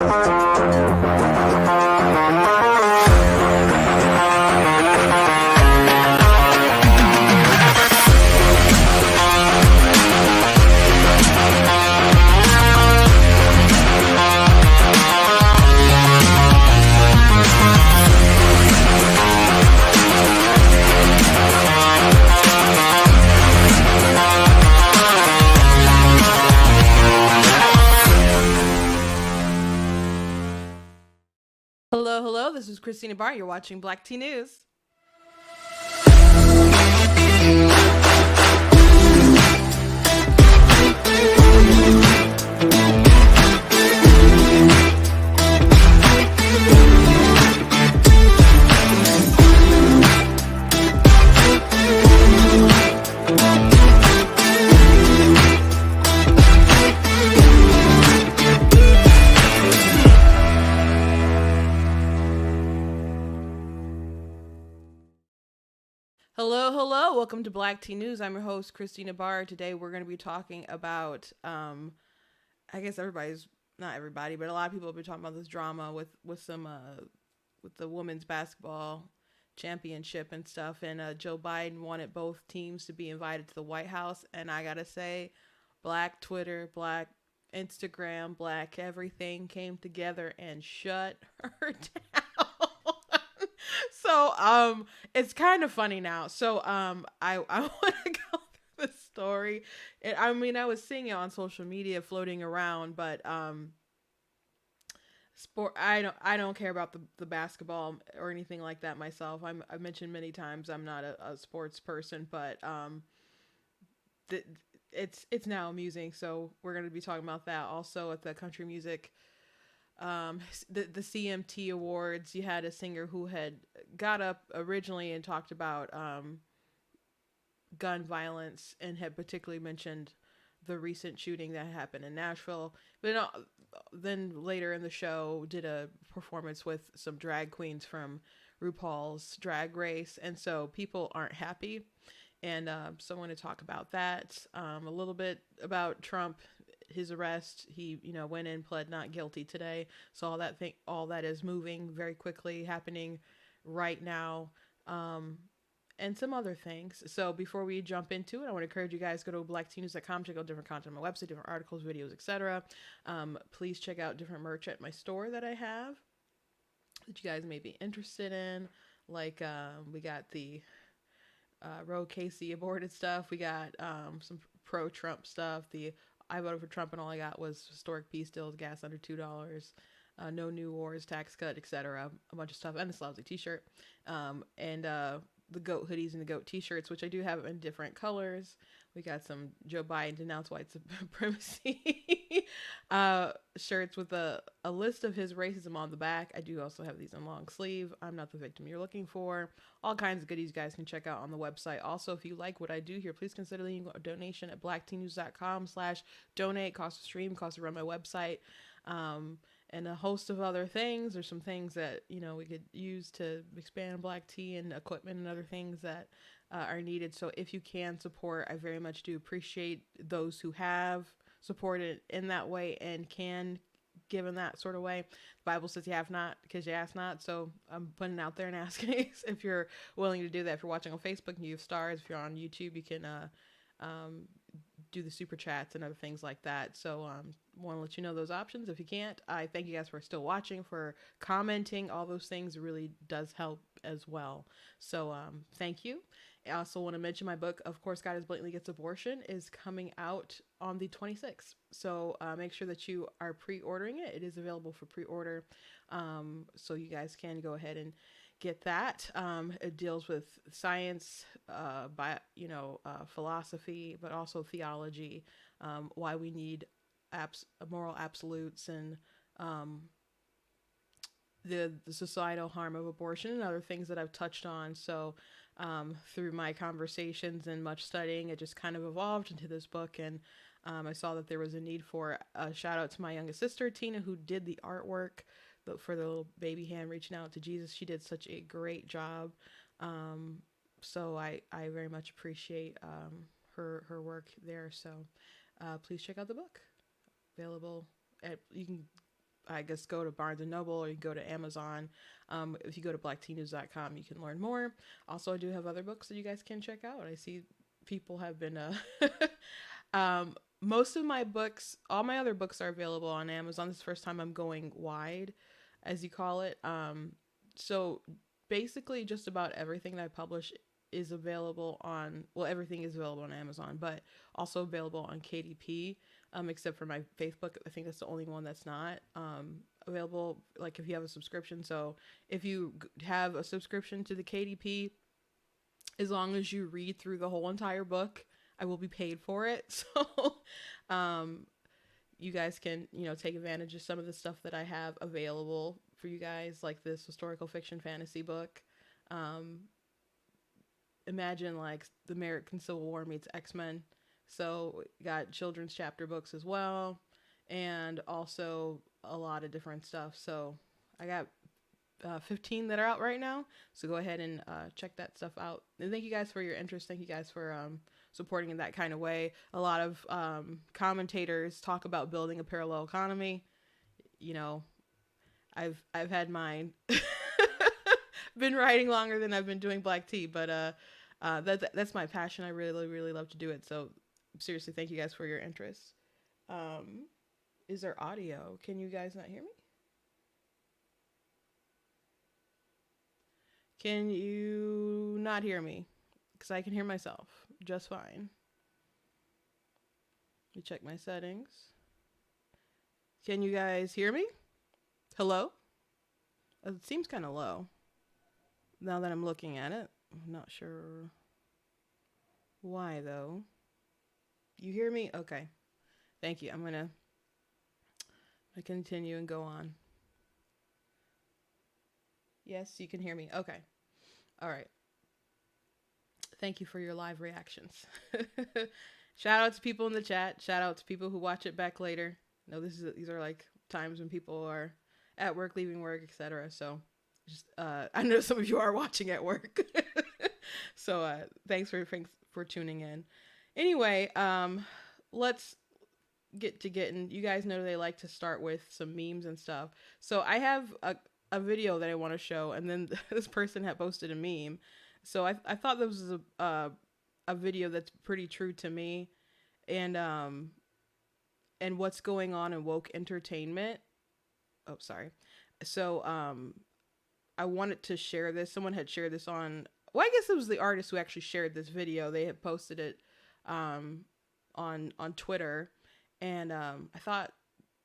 Hello, hello. This is Christina Barr. You're watching Black Tea News. Hello, hello. Welcome to Black Tea News. I'm your host, Christina Barr. Today we're going to be talking about, I guess not everybody, but a lot of people have been talking about this drama with the women's basketball championship and stuff. And Joe Biden wanted both teams to be invited to the White House. And I got to say, Black Twitter, Black Instagram, Black everything came together and shut her down. So it's kind of funny now. So I want to go through the story. And I mean, I was seeing it on social media floating around, but I don't care about the basketball or anything like that myself. I've mentioned many times I'm not a sports person, but it's now amusing. So we're going to be talking about that also at the country music. The CMT Awards, you had a singer who had got up originally and talked about gun violence and had particularly mentioned the recent shooting that happened in Nashville. But then later in the show did a performance with some drag queens from RuPaul's Drag Race. And so people aren't happy. And so I want to talk about that. A little bit about Trump, his arrest. He, went in, pled not guilty today. So all that is moving very quickly, happening right now. And some other things. So before we jump into it, I want to encourage you guys to go to blacktnews.com, check out different content on my website, different articles, videos, etc. Please check out different merch at my store that I have that you guys may be interested in. Like we got the Roe Casey aborted stuff. We got some pro-Trump stuff. I voted for Trump and all I got was historic peace deals, gas under $2, no new wars, tax cut, etc. A bunch of stuff, and this lousy t-shirt. And the goat hoodies and the goat t-shirts, which I do have in different colors. We got some Joe Biden denounce white supremacy shirts with a list of his racism on the back. I do also have these in long sleeve. I'm not the victim you're looking for. All kinds of goodies you guys can check out on the website. Also, if you like what I do here, please consider leaving a donation at blacktnews.com/donate. Cost to stream, cost to run my website. And a host of other things. There's some things that, we could use to expand Black tea and equipment and other things that are needed. So if you can support, I very much do appreciate those who have supported in that way and can give in that sort of way. The Bible says you have not because you ask not. So I'm putting it out there and asking if you're willing to do that. If you're watching on Facebook and you have stars, if you're on YouTube, you can do the super chats and other things like that. So want to let you know those options. If you can't, I thank you guys for still watching, for commenting. All those things really does help as well. So thank you. I also want to mention my book, Of Course God Is Blatantly Against Abortion, is coming out on the 26th. So make sure that you are pre-ordering it. It is available for pre-order. So you guys can go ahead and get that. It deals with science, philosophy, but also theology, why we need moral absolutes, and the societal harm of abortion and other things that I've touched on. So through my conversations and much studying, it just kind of evolved into this book. And I saw that there was a need for a shout out to my youngest sister, Tina, who did the artwork for the little baby hand reaching out to Jesus. She did such a great job. So I very much appreciate her work there. So please check out the book. Available at, I guess go to Barnes and Noble, or you can go to Amazon. If you go to blacktnews.com, you can learn more. Also, I do have other books that you guys can check out. I see people have been most of my books, all my other books are available on Amazon. This is the first time I'm going wide, as you call it. So basically just about everything that I publish is available on, well, everything is available on Amazon, but also available on KDP, except for my Facebook. I think that's the only one that's not available, like if you have a subscription. So if you have a subscription to the KDP, as long as you read through the whole entire book, I will be paid for it. So you guys can, take advantage of some of the stuff that I have available for you guys, like this historical fiction fantasy book. Imagine like the American Civil War meets X-Men. So got children's chapter books as well, and also a lot of different stuff. So I got 15 that are out right now. So go ahead and check that stuff out. And thank you guys for your interest. Thank you guys for supporting in that kind of way. A lot of commentators talk about building a parallel economy. I've had mine. Been writing longer than I've been doing Black Tea, but that's my passion. I really love to do it. So seriously, thank you guys for your interest. Is there audio? Can you guys not hear me? Can you not hear me? Because I can hear myself just fine. Let me check my settings. Can you guys hear me? Hello? It seems kind of low. Now that I'm looking at it, I'm not sure why though. You hear me? Okay. Thank you. I'm gonna continue and go on. Yes, you can hear me. Okay. All right. Thank you for your live reactions. Shout out to people in the chat. Shout out to people who watch it back later. No, these are like times when people are at work, leaving work, etc. So just I know some of you are watching at work. So thanks for tuning in. Anyway, let's get to getting. You guys know they like to start with some memes and stuff. So I have a video that I want to show, and then this person had posted a meme. So I thought this was a video that's pretty true to me, and what's going on in woke entertainment. Oh, sorry. So I wanted to share this. Someone had shared this on. Well, I guess it was the artist who actually shared this video. They had posted it on Twitter, and I thought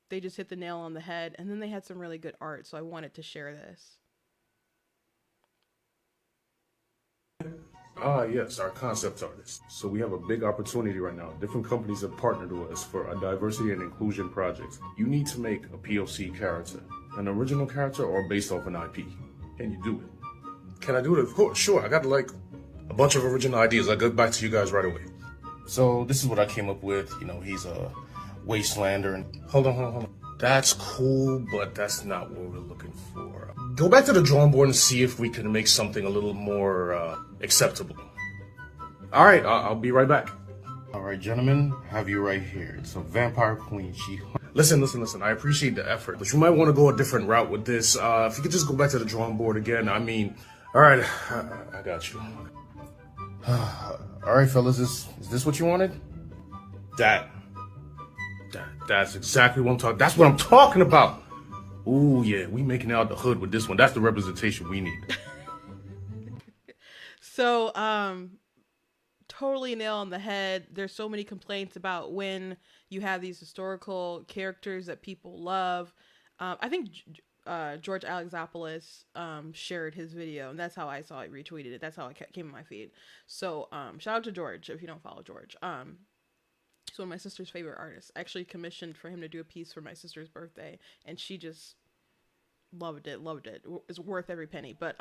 they just hit the nail on the head. And then they had some really good art, so I wanted to share this. Yes, our concept artists. So we have a big opportunity right now. Different companies have partnered with us for a diversity and inclusion project. You need to make a POC character, an original character or based off an IP. Can you do it? Can I do it? Of course, sure. I got like a bunch of original ideas. I'll get back to you guys right away. So this is what I came up with. He's a wastelander and Hold on. That's cool, but that's not what we're looking for. Go back to the drawing board and see if we can make something a little more acceptable. All right, I'll be right back. all right, gentlemen, have you right here. It's a vampire queen. Listen. I appreciate the effort, but you might want to go a different route with this. If you could just go back to the drawing board again. I mean, all right, I got you. All right, fellas, is this what you wanted? That's exactly what I'm talking. That's what I'm talking about. Ooh, yeah, we making it out the hood with this one. That's the representation we need. So, totally nail on the head. There's so many complaints about when you have these historical characters that people love. I think George Alexopoulos shared his video, and that's how I saw it, retweeted it. That's how it came in my feed. So shout out to George if you don't follow George. He's one of my sister's favorite artists. I actually commissioned for him to do a piece for my sister's birthday, and she just loved it. It's worth every penny. But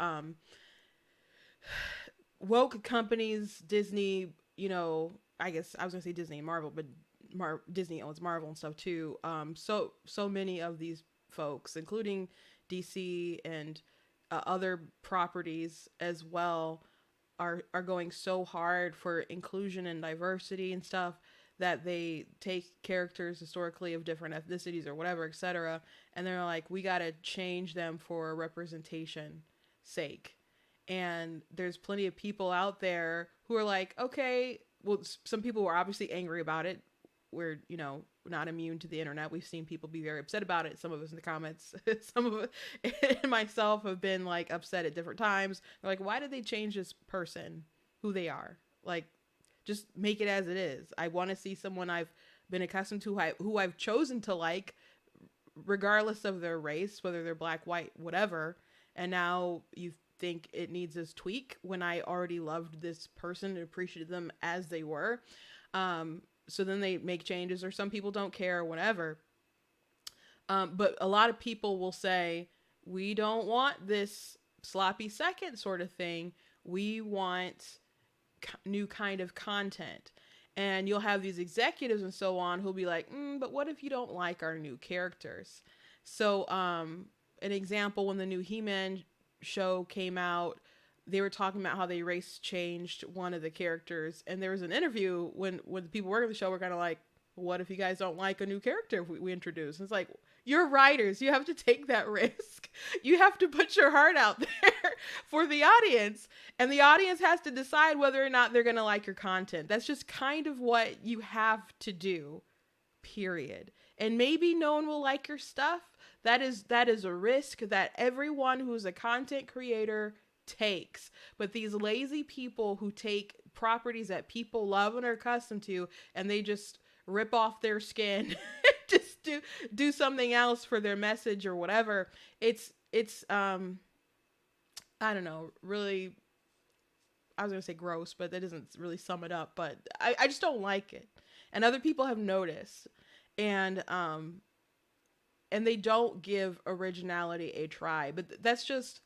woke companies, Disney, I guess I was gonna say Disney and Marvel, but Disney owns Marvel and stuff too. So many of these folks, including DC and other properties as well, are going so hard for inclusion and diversity and stuff that they take characters historically of different ethnicities or whatever, etc., and they're like, we got to change them for representation sake. And there's plenty of people out there who are like, okay, well, some people were obviously angry about it. We're, not immune to the internet. We've seen people be very upset about it. Some of us in the comments, some of us and myself have been like upset at different times. They're like, why did they change this person, who they are? Like, just make it as it is. I want to see someone I've been accustomed to, who I've chosen to like, regardless of their race, whether they're black, white, whatever. And now you think it needs this tweak when I already loved this person and appreciated them as they were. So then they make changes, or some people don't care, or whatever. But a lot of people will say, we don't want this sloppy second sort of thing. We want new kind of content. And you'll have these executives and so on who'll be like, but what if you don't like our new characters? So an example, when the new He-Man show came out, they were talking about how they race changed one of the characters. And there was an interview when the people working the show were kind of like, what if you guys don't like a new character we introduce? And it's like, you're writers. You have to take that risk. You have to put your heart out there for the audience. And the audience has to decide whether or not they're going to like your content. That's just kind of what you have to do, period. And maybe no one will like your stuff. That is a risk that everyone who's a content creator takes. But these lazy people who take properties that people love and are accustomed to, and they just rip off their skin, just do something else for their message or whatever. It's I don't know, really, I was gonna say gross, but that doesn't really sum it up. But I just don't like it, and other people have noticed, and they don't give originality a try. But that's just,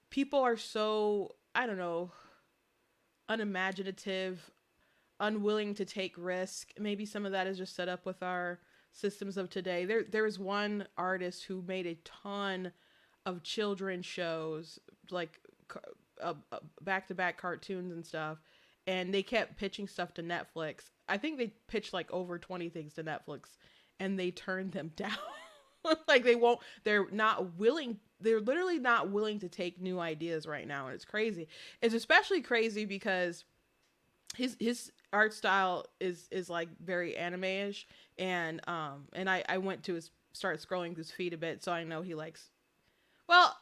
people are so, I don't know, unimaginative, unwilling to take risk. Maybe some of that is just set up with our systems of today. There was one artist who made a ton of children's shows, like back-to-back cartoons and stuff, and they kept pitching stuff to Netflix. I think they pitched like over 20 things to Netflix, and they turned them down. Like, they're literally not willing to take new ideas right now. And it's crazy. It's especially crazy because his art style is like very anime-ish. And I went to start scrolling through his feed a bit. So I know he likes, well,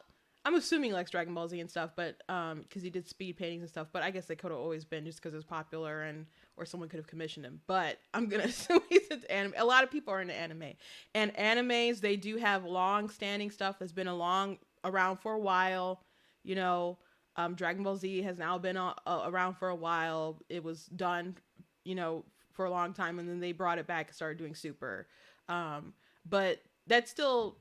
I'm assuming he likes Dragon Ball Z and stuff, but, cause he did speed paintings and stuff, but I guess they could have always been just cause it was popular or someone could have commissioned him. But I'm going to assume he's into anime. A lot of people are into anime, and animes, they do have long standing stuff that's been around for a while. Dragon Ball Z has now been around for a while. It was done, for a long time, and then they brought it back and started doing Super. But that's still,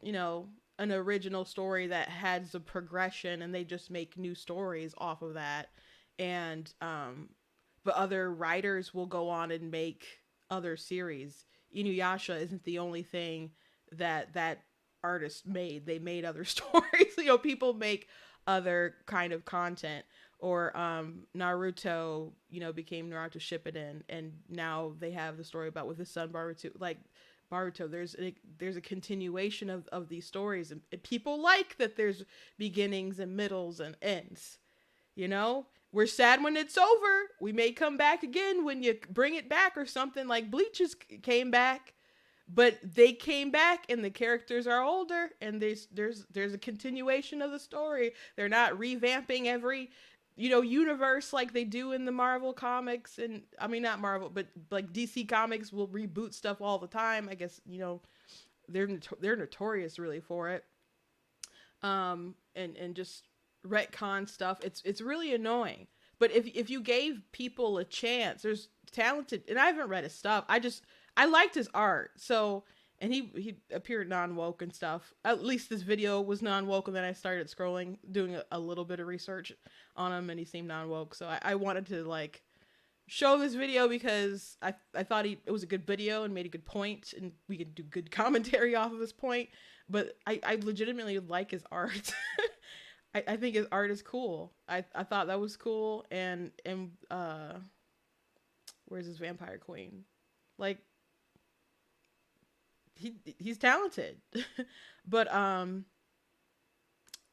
an original story that has a progression, and they just make new stories off of that. And, but other writers will go on and make other series. Inuyasha isn't the only thing that artist made. They made other stories. People make other kind of content. Or Naruto, became Naruto Shippuden, and now they have the story about with his son Baruto. Like Baruto, there's a continuation of these stories, and people like that there's beginnings and middles and ends. We're sad when it's over. We may come back again when you bring it back, or something like Bleach came back, but they came back and the characters are older, and there's a continuation of the story. They're not revamping every universe like they do in the Marvel comics. And I mean, not Marvel, but like DC Comics will reboot stuff all the time. I guess, they're notorious really for it. And just retcon stuff. It's really annoying. But if you gave people a chance, there's talented, and I haven't read his stuff. I liked his art. So, and he appeared non-woke and stuff. At least this video was non-woke, and then I started scrolling, doing a little bit of research on him, and he seemed non-woke. So I wanted to show this video because I thought it was a good video and made a good point, and we could do good commentary off of his point. But I legitimately like his art. I think his art is cool. I thought that was cool, and Where's his vampire queen? Like, he's talented. But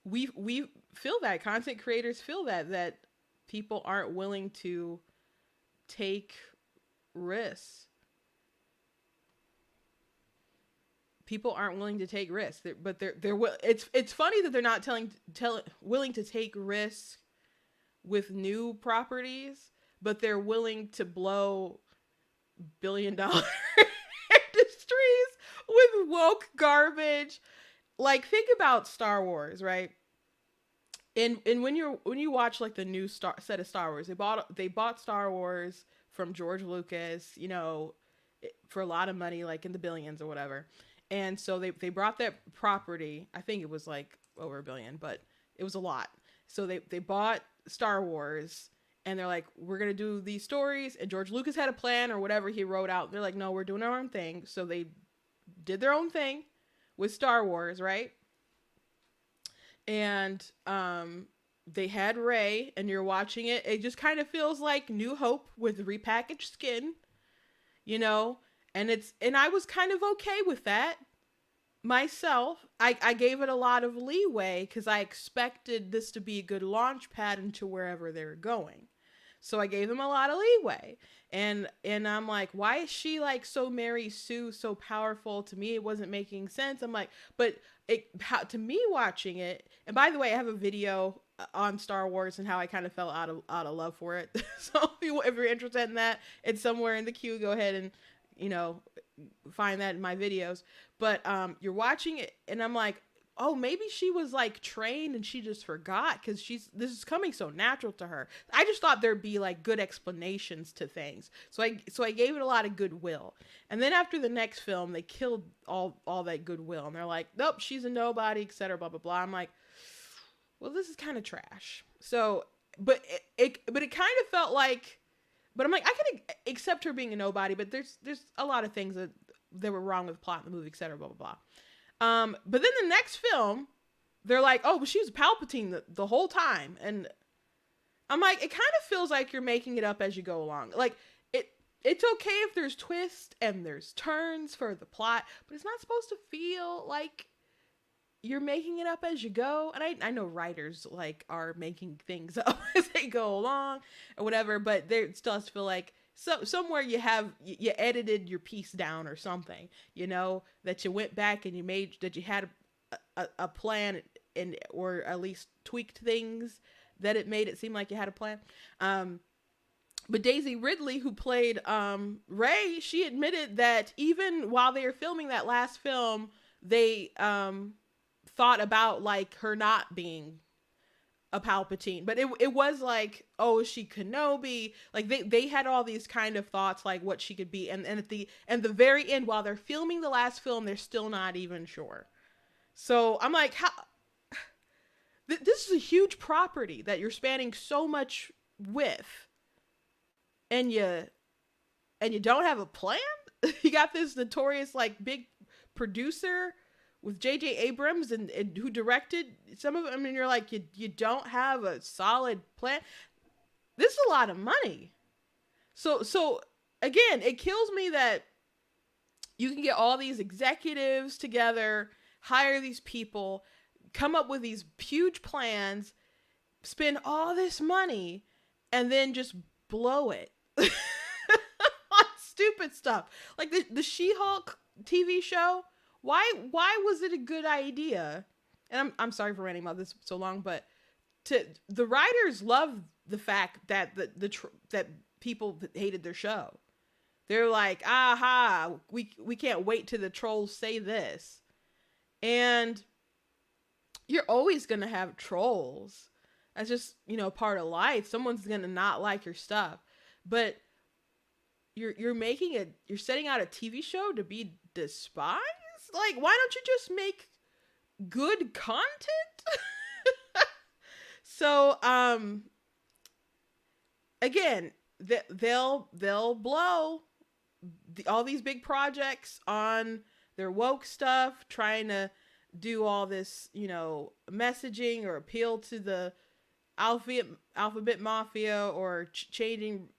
we feel that content creators feel that people aren't willing to take risks. People aren't willing to take risks, but they're it's funny that they're not willing to take risks with new properties, but they're willing to blow billion-dollar industries with woke garbage. Like, think about Star Wars, right? And when you watch like the new set of Star Wars, they bought Star Wars from George Lucas, you know, for a lot of money, like in the billions or whatever. And so they brought that property. I think it was like over $1 billion, but it was a lot. So they bought Star Wars, and they're like, we're going to do these stories. And George Lucas had a plan or whatever he wrote out. They're like, no, we're doing our own thing. So they did their own thing with Star Wars, right? And they had Rey, and you're watching it. It just kind of feels like New Hope with repackaged skin, you know? And I was kind of okay with that myself. I gave it a lot of leeway because I expected this to be a good launch pad into wherever they were going. So I gave them a lot of leeway. And I'm like, why is she like so Mary Sue, so powerful? To me, it wasn't making sense. I'm like, but to me watching it, and by the way, I have a video on Star Wars and how I kind of fell out of love for it. So if you're interested in that, it's somewhere in the queue. Go ahead and, you know, find that in my videos. But you're watching it, and I'm like, oh, maybe she was like trained and she just forgot, because this is coming so natural to her. I just thought there'd be like good explanations to things. So I gave it a lot of goodwill. And then after the next film, they killed all that goodwill, and they're like, nope, she's a nobody, etc. Blah blah blah. I'm like, well, this is kind of trash. So, but it kind of felt like, but I'm like, I can accept her being a nobody, but there's a lot of things that were wrong with the plot in the movie, etc. Blah blah blah. But then the next film, they're like, oh, but she was Palpatine the whole time. And I'm like, it kind of feels like you're making it up as you go along. Like, it's okay if there's twists and there's turns for the plot, but it's not supposed to feel like you're making it up as you go. And I know writers like are making things up as they go along or whatever, but there still has to feel like, so somewhere you edited your piece down or something, you know, that you went back and that you had a plan, and or at least tweaked things that it made it seem like you had a plan. But Daisy Ridley, who played Rey, she admitted that even while they were filming that last film, they thought about like her not being a Palpatine, but it was like, oh, is she Kenobi? Like they had all these kind of thoughts, like what she could be, and at the very end, while they're filming the last film, they're still not even sure. So I'm like, how? This is a huge property that you're spanning so much with, and you don't have a plan. You got this notorious like big producer with J.J. Abrams and who directed some of them, and you're like, you don't have a solid plan. This is a lot of money. So again, it kills me that you can get all these executives together, hire these people, come up with these huge plans, spend all this money, and then just blow it on stupid stuff. Like the She-Hulk TV show. Why was it a good idea? And I'm sorry for ranting about this so long, but the writers love the fact that that people hated their show. They're like, aha, we can't wait till the trolls say this. And you're always gonna have trolls. That's just, you know, part of life. Someone's gonna not like your stuff. But you're setting out a TV show to be despised? Like, why don't you just make good content? So, again, they'll blow all these big projects on their woke stuff, trying to do all this, you know, messaging or appeal to the alphabet mafia, or changing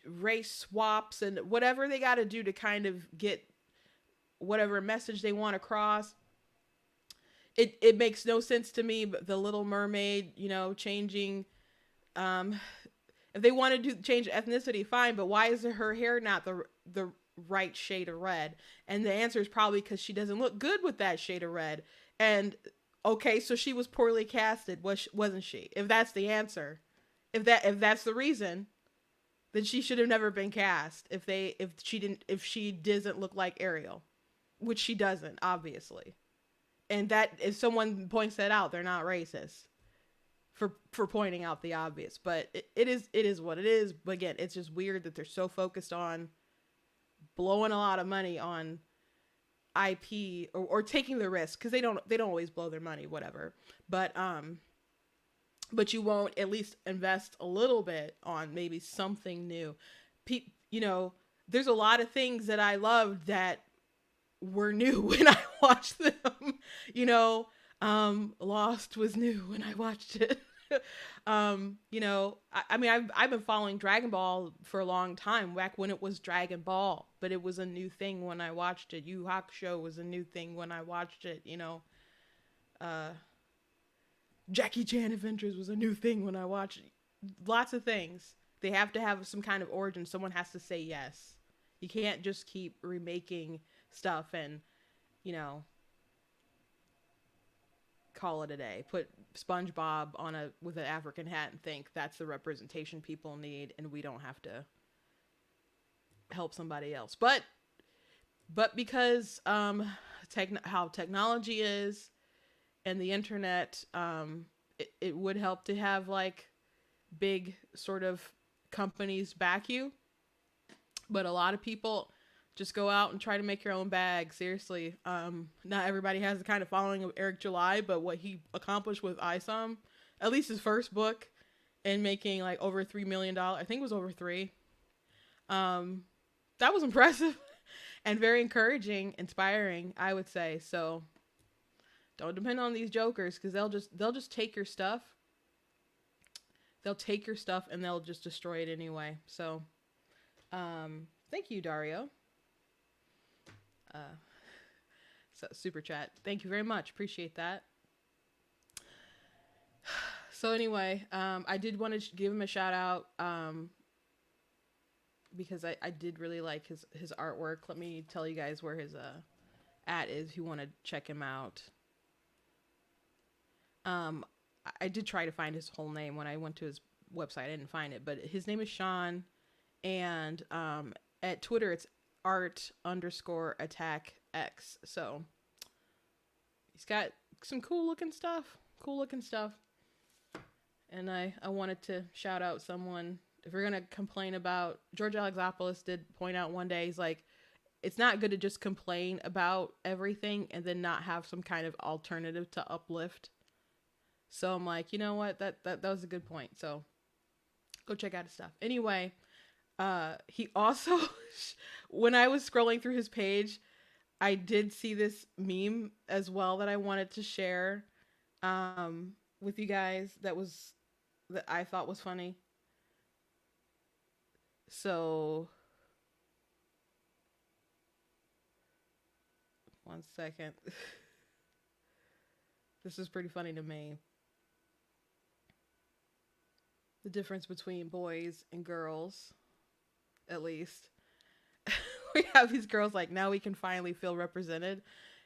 race swaps and whatever they got to do to kind of get whatever message they want across. It makes no sense to me. But the Little Mermaid, changing, if they want to change ethnicity, fine. But why is her hair not the right shade of red? And the answer is probably because she doesn't look good with that shade of red. And okay, so she was poorly casted, wasn't she? If that's the answer, if that's the reason, then she should have never been cast. If she doesn't look like Ariel, which she doesn't, obviously. And that, if someone points that out, they're not racist for pointing out the obvious. But it is what it is. But again, it's just weird that they're so focused on blowing a lot of money on IP or taking the risk, because they don't always blow their money, whatever. But you won't at least invest a little bit on maybe something new. There's a lot of things that I loved that were new when I watched them. Lost was new when I watched it. I've been following Dragon Ball for a long time, back when it was Dragon Ball, but it was a new thing when I watched it. Yu Hakusho was a new thing when I watched it. Jackie Chan Adventures was a new thing when I watched it. Lots of things. They have to have some kind of origin. Someone has to say yes. You can't just keep remaking stuff and, call it a day. Put SpongeBob with an African hat and think that's the representation people need, and we don't have to help somebody else. But because how technology is and the internet, it would help to have like big sort of companies back you. But a lot of people just go out and try to make your own bag. Seriously. Not everybody has the kind of following of Eric July, but what he accomplished with ISOM, at least his first book, and making like over $3 million. I think it was over 3. That was impressive and very encouraging, inspiring, I would say. So don't depend on these jokers, because they'll just take your stuff. They'll take your stuff and they'll just destroy it anyway. So, thank you, Dario. So super chat. Thank you very much. Appreciate that. So anyway, I did want to give him a shout out, because I did really like his artwork. Let me tell you guys where his at is if you want to check him out. I did try to find his whole name when I went to his website. I didn't find it, but his name is Sean, and at Twitter it's art_attackx. So he's got some cool looking stuff. And I wanted to shout out someone. If we're gonna complain about, George Alexopoulos did point out one day, he's like, it's not good to just complain about everything and then not have some kind of alternative to uplift. So I'm like, you know what? That was a good point. So go check out his stuff. Anyway, he also, when I was scrolling through his page, I did see this meme as well that I wanted to share with you guys that I thought was funny. So, one second. This is pretty funny to me. The difference between boys and girls, at least. We have these girls like, now we can finally feel represented.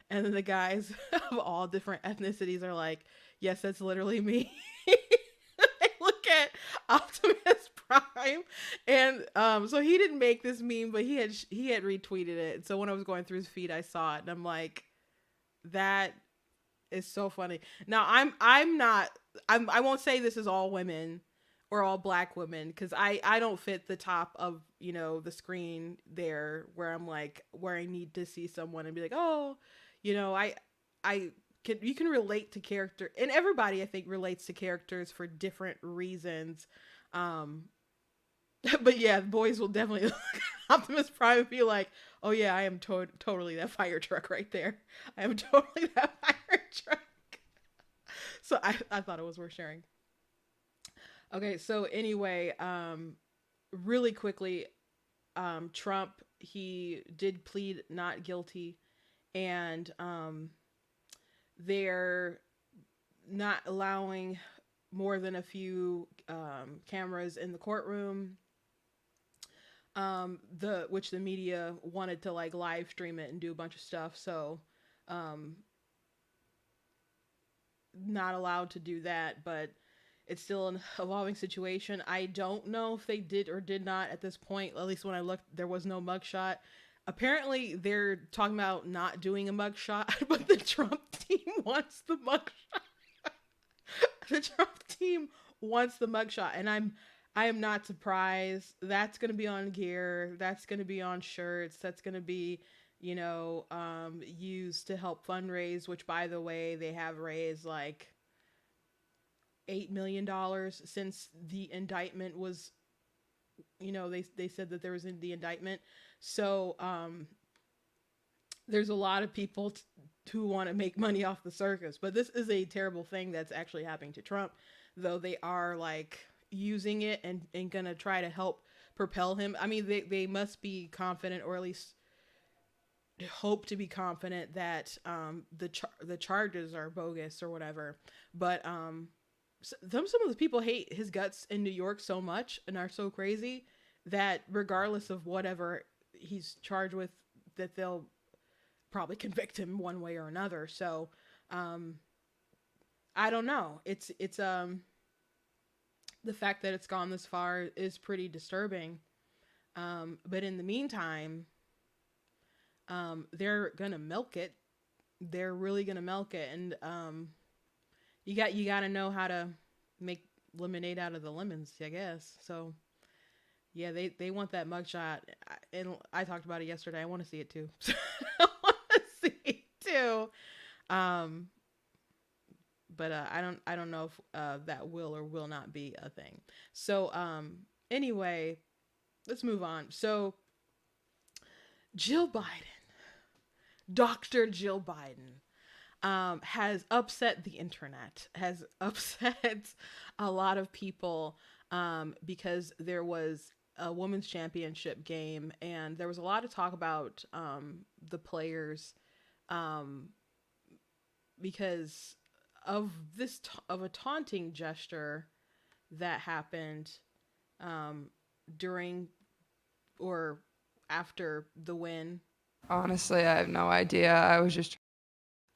And then the guys of all different ethnicities are like, yes, that's literally me. They look at Optimus Prime. And so he didn't make this meme, but he had retweeted it. So when I was going through his feed, I saw it. And I'm like, that is so funny. Now, I won't say this is all women or all black women, because I don't fit the top of, the screen there where I'm like, where I need to see someone and be like, oh, you can relate to character, and everybody I think relates to characters for different reasons. But yeah, boys will definitely look at Optimus Prime and be like, oh yeah, I am totally that fire truck right there. I am totally that fire truck. So I thought it was worth sharing. Okay, so anyway, really quickly, Trump, he did plead not guilty, and they're not allowing more than a few cameras in the courtroom. The which the media wanted to like live stream it and do a bunch of stuff, so um, not allowed to do that, but it's still an evolving situation. I don't know if they did or did not at this point. At least when I looked, there was no mugshot. Apparently, they're talking about not doing a mugshot, but the Trump team wants the mugshot. The Trump team wants the mugshot, and I am not surprised. That's gonna be on gear. That's gonna be on shirts. That's gonna be, used to help fundraise. Which, by the way, they have raised like $8 million since the indictment was. They said that there was in the indictment. So there's a lot of people who want to make money off the circus, but this is a terrible thing that's actually happening to Trump, though they are like using it and gonna try to help propel him. I mean, they must be confident, or at least hope to be confident that the charges are bogus or whatever. But some of the people hate his guts in New York so much and are so crazy that regardless of whatever he's charged with, that they'll probably convict him one way or another. So I don't know. It's the fact that it's gone this far is pretty disturbing. But in the meantime, they're gonna milk it. They're really gonna milk it, and you got to know how to make lemonade out of the lemons, I guess. So yeah, they want that mugshot, and I talked about it yesterday. I want to see it too. I want to see it too. But I don't know if that will or will not be a thing. So anyway, let's move on. So Jill Biden, Dr. Jill Biden, has upset the internet, has upset a lot of people because there was a women's championship game, and there was a lot of talk about the players because of this of a taunting gesture that happened during or after the win. Honestly, I have no idea. I was just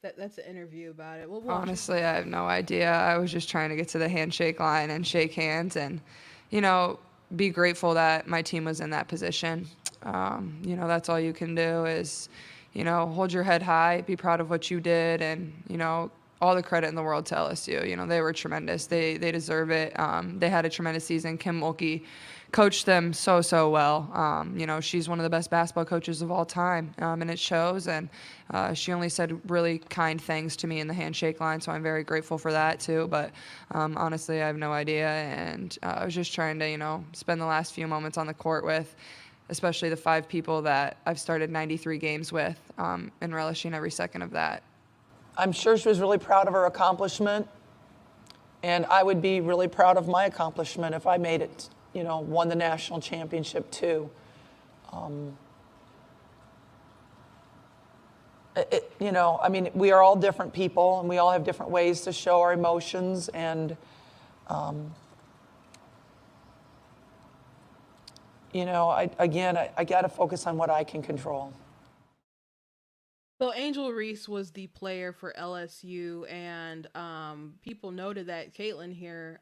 That's an interview about it. Honestly, I have no idea. I was just trying to get to the handshake line and shake hands and, be grateful that my team was in that position. That's all you can do is, hold your head high, be proud of what you did, and, all the credit in the world to LSU. They were tremendous. They deserve it. They had a tremendous season. Kim Mulkey coached them so well. She's one of the best basketball coaches of all time, and it shows. And she only said really kind things to me in the handshake line, so I'm very grateful for that too. But honestly, I have no idea, and I was just trying to, spend the last few moments on the court with, especially the 5 people that I've started 93 games with, and relishing every second of that. I'm sure she was really proud of her accomplishment, and I would be really proud of my accomplishment if I made it, won the national championship too. We are all different people, and we all have different ways to show our emotions, and I got to focus on what I can control. So Angel Reese was the player for LSU, and people noted that Caitlin here,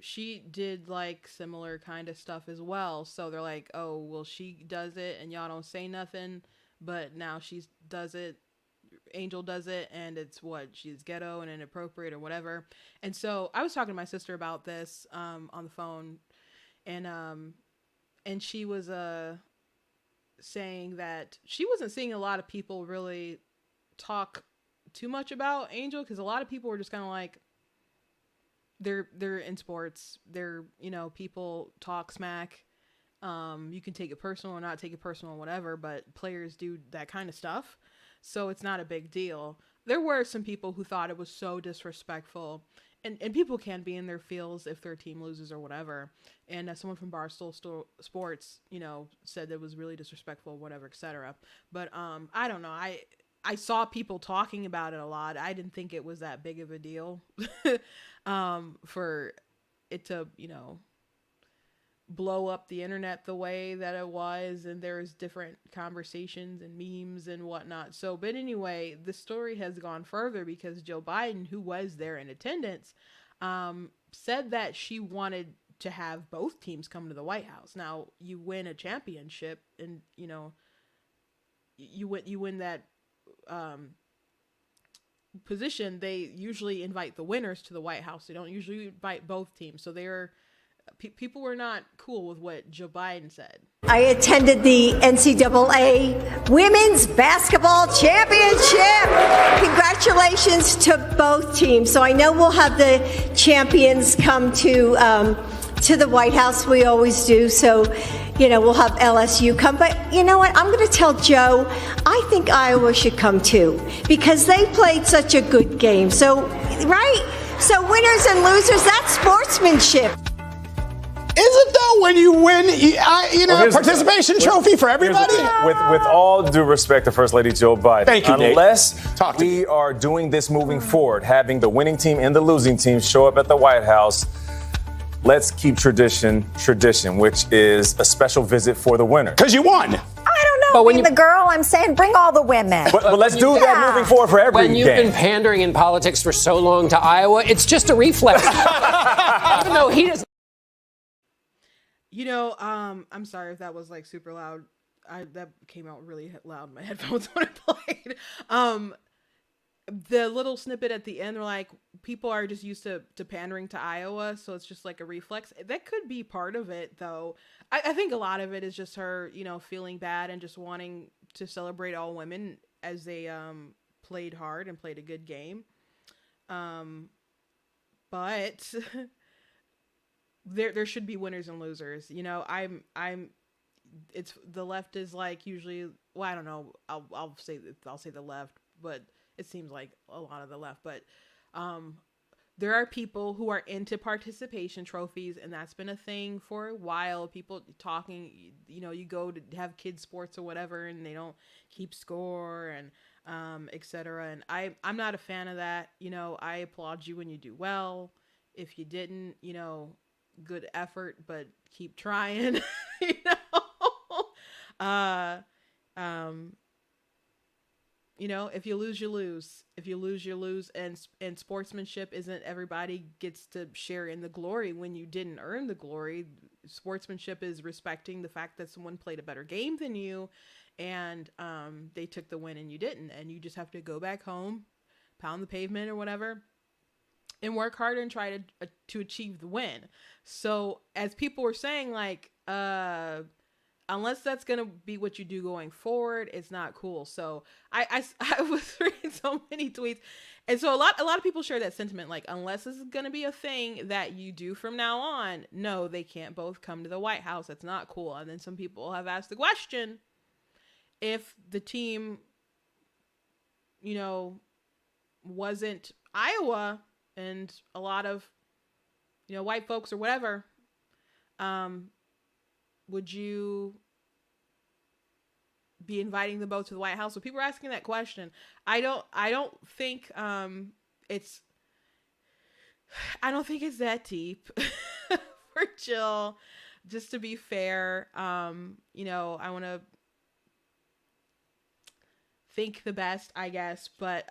she did like similar kind of stuff as well. So they're like, oh, well, she does it and y'all don't say nothing, but now she does it, Angel does it, and it's she's ghetto and inappropriate or whatever. And so I was talking to my sister about this on the phone, and she was saying that she wasn't seeing a lot of people really talk too much about Angel, because a lot of people were just kind of like, they're in sports, they're, people talk smack, you can take it personal or not take it personal or whatever, but players do that kind of stuff, so it's not a big deal. There were some people who thought it was so disrespectful, and people can be in their feels if their team loses or whatever. And someone from Barstool Sports, said that it was really disrespectful, whatever, etc. But I don't know. I saw people talking about it a lot. I didn't think it was that big of a deal for it to, blow up the internet the way that it was, and there's different conversations and memes and whatnot. So, but anyway, the story has gone further because Joe Biden, who was there in attendance, said that she wanted to have both teams come to the White House. Now, you win a championship, and you win that position. They usually invite the winners to the White House. They don't usually invite both teams. So people were not cool with what Joe Biden said. I attended the NCAA Women's Basketball Championship. Congratulations to both teams. So I know we'll have the champions come to the White House. We always do. So, we'll have LSU come. But you know what? I'm going to tell Joe, I think Iowa should come too, because they played such a good game. So, right? So winners and losers, that's sportsmanship. Is it though when you win, a participation trophy for everybody? With all due respect to First Lady Joe Biden, thank you, unless we are doing this moving forward, having the winning team and the losing team show up at the White House, let's keep tradition, which is a special visit for the winner. Because you won. I don't know. But being the girl, I'm saying bring all the women. But let's do that moving forward for every game. When you've been pandering in politics for so long to Iowa, it's just a reflex. Even though he doesn't. I'm sorry if that was like super loud. That came out really loud in my headphones when I played. The little snippet at the end, they're like, people are just used to pandering to Iowa, so it's just like a reflex. That could be part of it, though. I think a lot of it is just her, feeling bad and just wanting to celebrate all women as they played hard and played a good game. But there should be winners and losers. It's the left is like usually, well, I don't know. I'll say the left, but it seems like a lot of the left, but there are people who are into participation trophies, and that's been a thing for a while. People talking, you go to have kids sports or whatever, and they don't keep score and etc. And I'm not a fan of that. I applaud you when you do well. If you didn't, good effort, but keep trying. If you lose, you lose. If you lose, you lose. And sportsmanship isn't everybody gets to share in the glory when you didn't earn the glory. Sportsmanship is respecting the fact that someone played a better game than you, and they took the win and you didn't. And you just have to go back home, pound the pavement or whatever, and work harder and try to achieve the win. So as people were saying, like, unless that's going to be what you do going forward, it's not cool. So I was reading so many tweets. And so a lot of people share that sentiment, like, unless this is going to be a thing that you do from now on, no, they can't both come to the White House. That's not cool. And then some people have asked the question, if the team, wasn't Iowa and a lot of, white folks or whatever, would you be inviting them both to the White House? So people are asking that question. I don't think it's that deep for Jill. Just to be fair, I want to think the best, I guess, but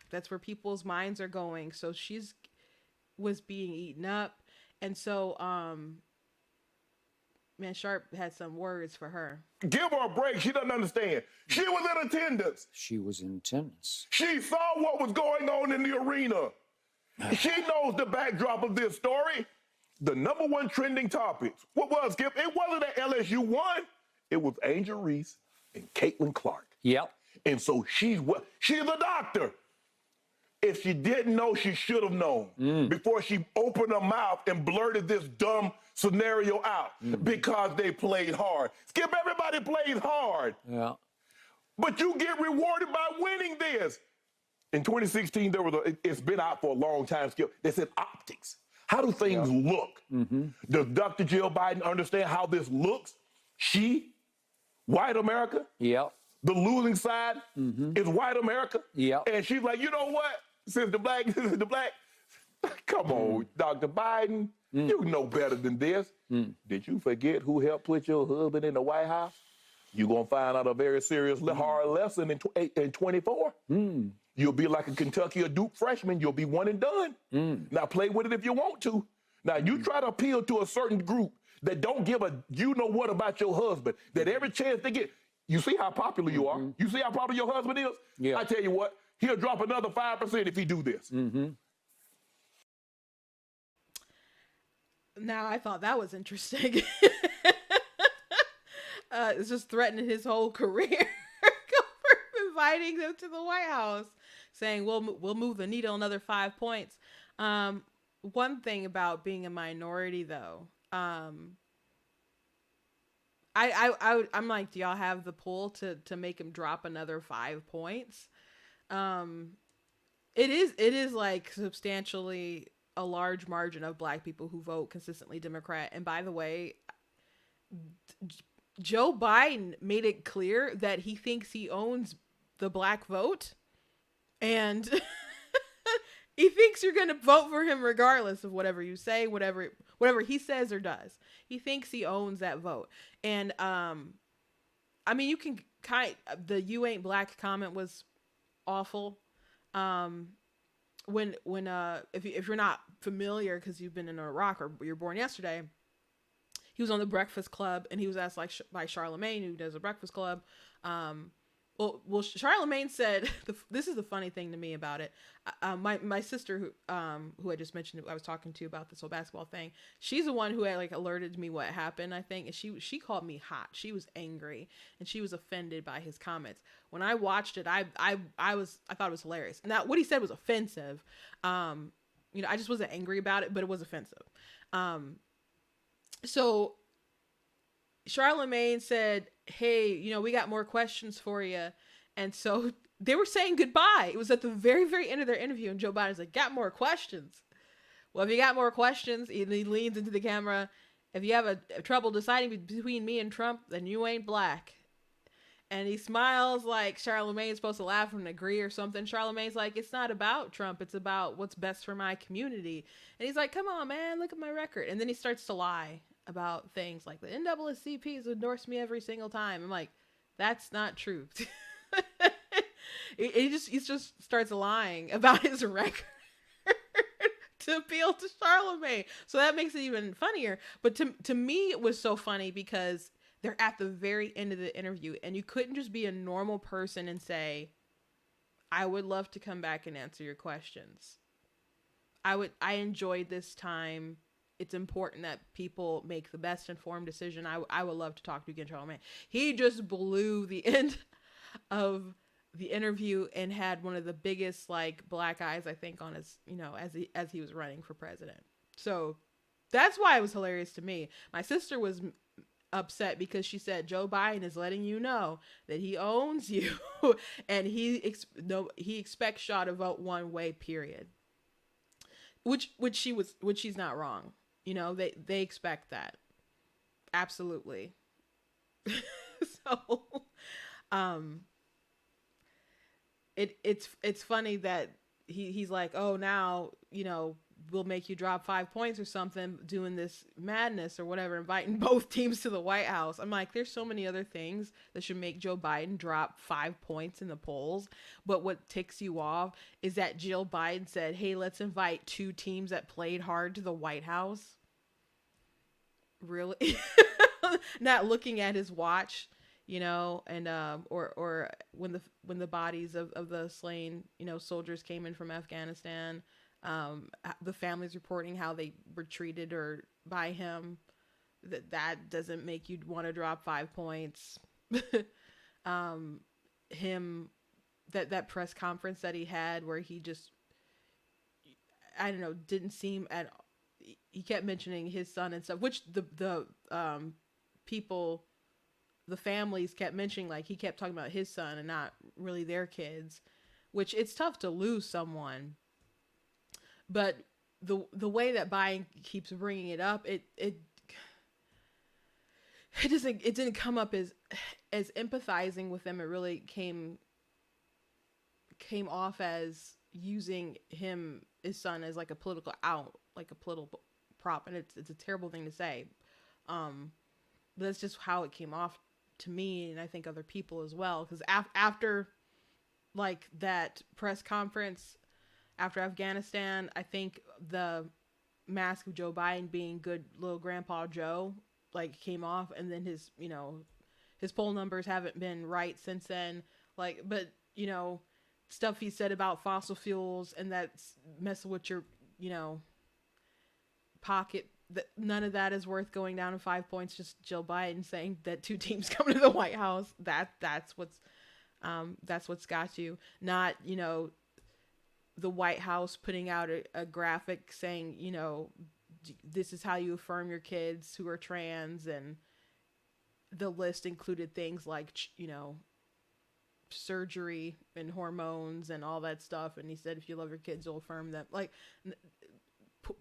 that's where people's minds are going. So was being eaten up, and so man, Sharp had some words for her. Give her a break. She doesn't understand. She was in attendance. She was in attendance. She saw what was going on in the arena. She knows the backdrop of this story. The number one trending topic. What was, Skip? It wasn't that LSU won. It was Angel Reese and Caitlin Clark. Yep. And so she's a doctor. If she didn't know, she should have known before she opened her mouth and blurted this dumb scenario out because they played hard. Skip, everybody plays hard. Yeah. But you get rewarded by winning this. In 2016, it's been out for a long time, Skip. They said optics. How do things look? Does Dr. Jill Biden understand how this looks? She, white America, the losing side is white America. And she's like, you know what? Since the black, come on, Dr. Biden, you know better than this. Did you forget who helped put your husband in the White House? You're going to find out a very serious, hard lesson in 24. You'll be like a Kentucky or Duke freshman. You'll be one and done. Now play with it if you want to. Now you try to appeal to a certain group that don't give a you know what about your husband, that every chance they get, you see how popular you are. You see how popular your husband is? I tell you what, he'll drop another 5% if he do this. Now I thought that was interesting. It's just threatening his whole career for inviting them to the White House, saying we'll move the needle another 5 points. One thing about being a minority, though, I'm like, do y'all have the pull to make him drop another 5 points? It is like substantially a large margin of black people who vote consistently Democrat. And by the way, Joe Biden made it clear that he thinks he owns the black vote, and he thinks you're going to vote for him regardless of whatever you say, whatever he says or does. He thinks he owns that vote. And I mean, you can the "you ain't black" comment was awful. When if you're not familiar because you've been in Iraq or you're born yesterday, he was on the Breakfast Club and he was asked by Charlemagne, who does the Breakfast Club. Well, Charlemagne said, this is the funny thing to me about it. My sister, who I just mentioned, I was talking to about this whole basketball thing. She's the one who had like alerted me what happened, I think. And she called me hot. She was angry and she was offended by his comments. When I watched it, I thought it was hilarious. Now, what he said was offensive. I just wasn't angry about it, but it was offensive. So Charlemagne said, hey, we got more questions for you. And so they were saying goodbye. It was at the very, very end of their interview. And Joe Biden's like, got more questions. Well, if you got more questions, he leans into the camera. If you have a trouble deciding between me and Trump, then you ain't black. And he smiles like Charlemagne's supposed to laugh and agree or something. Charlemagne's like, it's not about Trump. It's about what's best for my community. And he's like, come on, man, look at my record. And then he starts to lie about ththings like the NAACP has endorsed me every single time. I'm like, that's not true. he just starts lying about his record to appeal to Charlemagne. So that makes it even funnier. But to me, it was so funny because they're at the very end of the interview and you couldn't just be a normal person and say, I would love to come back and answer your questions. I enjoyed this time. It's important that people make the best informed decision. I would love to talk to you again, Charlemagne. He just blew the end of the interview and had one of the biggest like black eyes, I think, on his, as he was running for president. So that's why it was hilarious to me. My sister was upset because she said Joe Biden is letting you know that he owns you and he expects y'all to vote one way, period. Which she's not wrong. They expect that. Absolutely. So it's funny that he's like, oh, now, we'll make you drop 5 points or something, doing this madness or whatever, inviting both teams to the White House. I'm like, there's so many other things that should make Joe Biden drop 5 points in the polls. But what ticks you off is that Jill Biden said, hey, let's invite 2 teams that played hard to the White House. Really? Not looking at his watch, and or when the bodies of the slain, soldiers came in from Afghanistan, the families reporting how they were treated or by him, that doesn't make you want to drop 5 points. Him, that press conference that he had where he just, I don't know, didn't seem at, he kept mentioning his son and stuff, which the people, the families kept mentioning, like he kept talking about his son and not really their kids. which it's tough to lose someone, but the way that Biden keeps bringing it up, it didn't come up as empathizing with them. It really came off as using his son as like a political prop, and it's a terrible thing to say. But that's just how it came off to me, and I think other people as well. Because after like that press conference after Afghanistan, I think the mask of Joe Biden being good little Grandpa Joe like came off, and then his poll numbers haven't been right since then. Like, but stuff he said about fossil fuels and that's messing with your pocket, that none of that is worth going down in 5 points. Just Jill Biden saying that 2 teams come to the White House. That's what's got you. Not the White House putting out a graphic saying this is how you affirm your kids who are trans, and the list included things like surgery and hormones and all that stuff. And he said if you love your kids, you'll affirm them. Like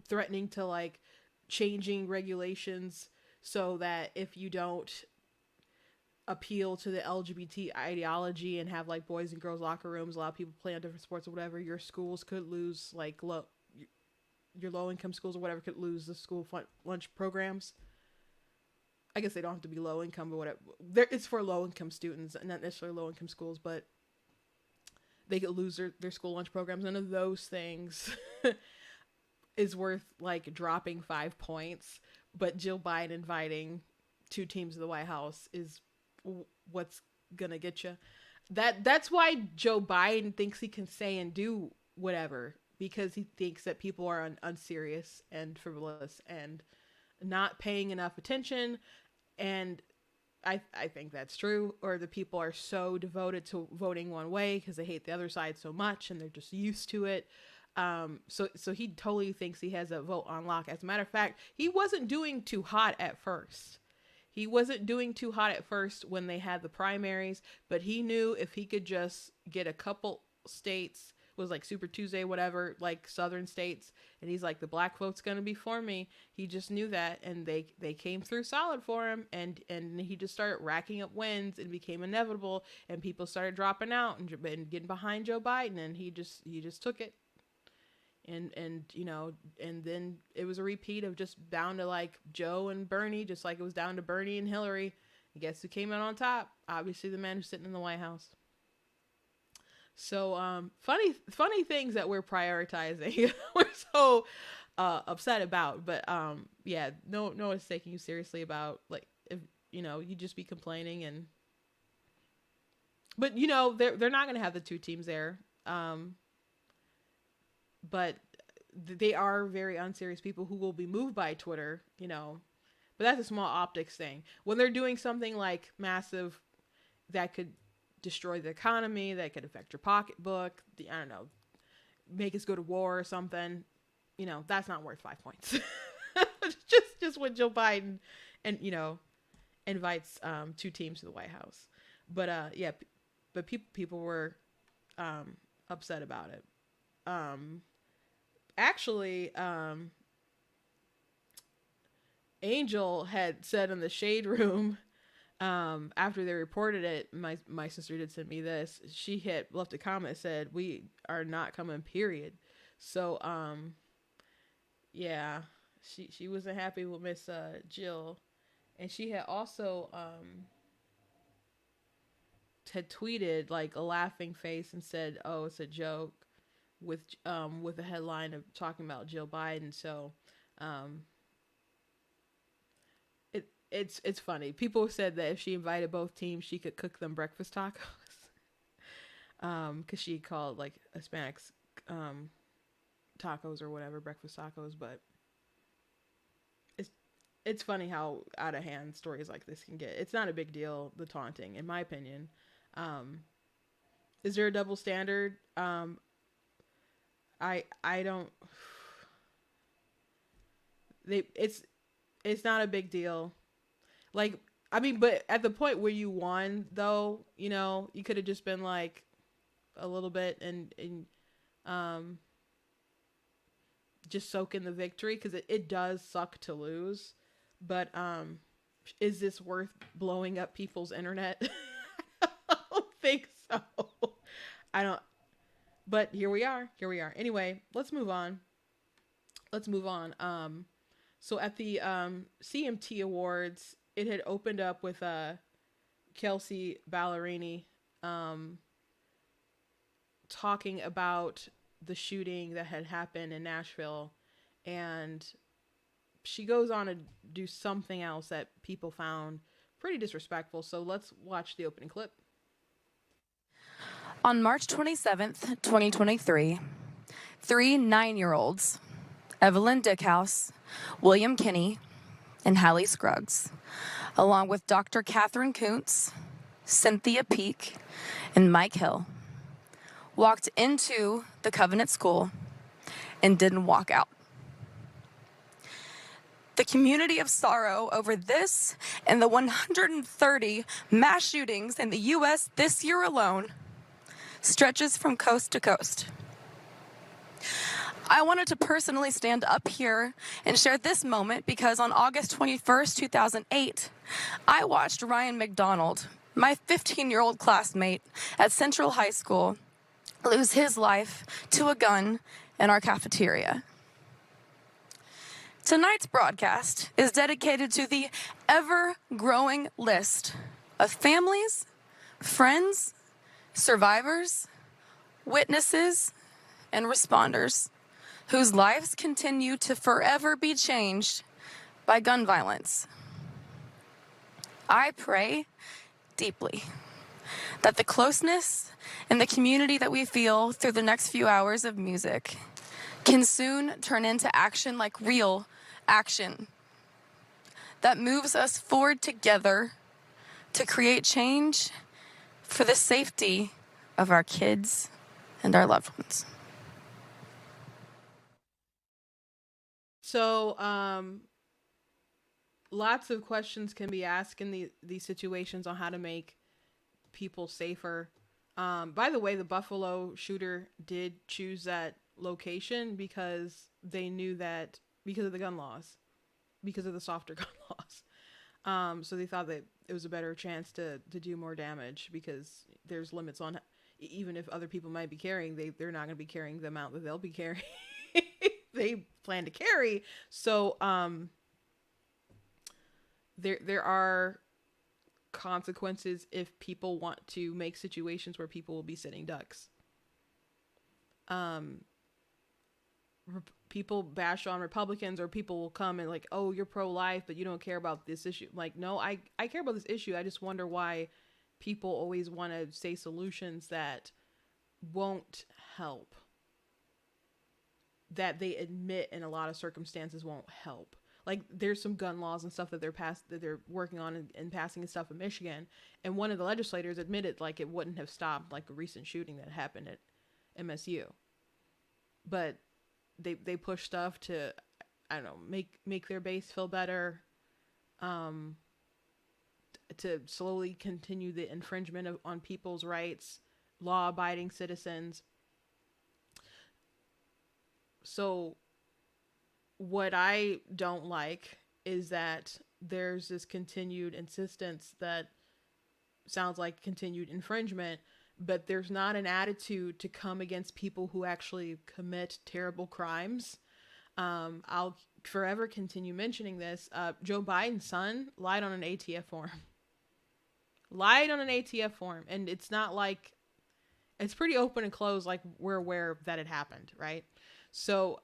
threatening to like changing regulations so that if you don't appeal to the LGBT ideology and have like boys and girls locker rooms, allow people to play on different sports or whatever, your schools could lose like your low income schools or whatever could lose the school lunch programs. I guess they don't have to be low income, but whatever. It's for low income students, not necessarily low income schools, but they could lose their school lunch programs. None of those things is worth like dropping 5 points, but Jill Biden inviting 2 teams to the White House is what's gonna get you. That's why Joe Biden thinks he can say and do whatever, because he thinks that people are unserious and frivolous and not paying enough attention. And I think that's true, or the people are so devoted to voting one way because they hate the other side so much and they're just used to it. So he totally thinks he has a vote on lock. As a matter of fact, he wasn't doing too hot at first. When they had the primaries, but he knew if he could just get a couple states, was like Super Tuesday, whatever, like southern states, and he's like, the black vote's gonna be for me. He just knew that, and they came through solid for him, and he just started racking up wins and became inevitable, and people started dropping out and getting behind Joe Biden, and he just took it. And then it was a repeat of just down to like Joe and Bernie, just like it was down to Bernie and Hillary. And guess who came out on top? Obviously the man who's sitting in the White House. So funny things that we're prioritizing. We're so upset about, but yeah, no one's taking you seriously about, like, if you just be complaining. But they're not gonna have the 2 teams there. But they are very unserious people who will be moved by Twitter, but that's a small optics thing. When they're doing something like massive that could destroy the economy, that could affect your pocketbook, I don't know, make us go to war or something, that's not worth 5 points. just when Joe Biden and, invites 2 teams to the White House. But yeah, but people were upset about it. Actually, Angel had said in the Shade Room, after they reported it, my sister did send me this. She had left a comment that said, "We are not coming, period." So, yeah, she wasn't happy with Miss Jill, and she had also had tweeted like a laughing face and said, "Oh, it's a joke," with a headline of talking about Jill Biden. So it's funny. People said that if she invited both teams, she could cook them breakfast tacos. Because she called like Hispanics tacos or whatever, breakfast tacos. But it's funny how out of hand stories like this can get. It's not a big deal, the taunting, in my opinion. Is there a double standard? I don't. It's not a big deal. Like, I mean, but at the point where you won, though, you could have just been like, a little bit and just soak in the victory, because it does suck to lose. But is this worth blowing up people's internet? I don't think so. I don't. But here we are. Anyway, let's move on. So at the CMT Awards, it had opened up with Kelsey Ballerini talking about the shooting that had happened in Nashville, and she goes on to do something else that people found pretty disrespectful. So let's watch the opening clip. On March 27th, 2023, 3 9-year-olds, Evelyn Dickhouse, William Kinney, and Hallie Scruggs, along with Dr. Catherine Kuntz, Cynthia Peak, and Mike Hill, walked into the Covenant School and didn't walk out. The community of sorrow over this and the 130 mass shootings in the U.S. this year alone stretches from coast to coast. I wanted to personally stand up here and share this moment because on August 21st, 2008, I watched Ryan McDonald, my 15-year-old classmate at Central High School, lose his life to a gun in our cafeteria. Tonight's broadcast is dedicated to the ever-growing list of families, friends, survivors, witnesses, and responders whose lives continue to forever be changed by gun violence. I pray deeply that the closeness and the community that we feel through the next few hours of music can soon turn into action, like real action that moves us forward together to create change for the safety of our kids and our loved ones. So, lots of questions can be asked in these situations on how to make people safer. By the way, the Buffalo shooter did choose that location because they knew that because of the gun laws, because of the softer gun laws. So they thought that it was a better chance to do more damage because there's limits on, even if other people might be carrying, they're not going to be carrying the amount that they'll be carrying. They plan to carry. So there are consequences if people want to make situations where people will be sitting ducks. People bash on Republicans, or people will come and like, oh, you're pro-life, but you don't care about this issue. Like, no, I care about this issue. I just wonder why people always want to say solutions that won't help, that they admit in a lot of circumstances won't help. Like, there's some gun laws and stuff that they're working on and passing and stuff in Michigan, and one of the legislators admitted like it wouldn't have stopped like a recent shooting that happened at MSU, but they push stuff to, I don't know, make their base feel better, to slowly continue the infringement on people's rights, law-abiding citizens. So what I don't like is that there's this continued insistence that sounds like continued infringement, but there's not an attitude to come against people who actually commit terrible crimes. I'll forever continue mentioning this. Joe Biden's son lied on an ATF form. And it's not like, it's pretty open and closed, like we're aware that it happened, right? So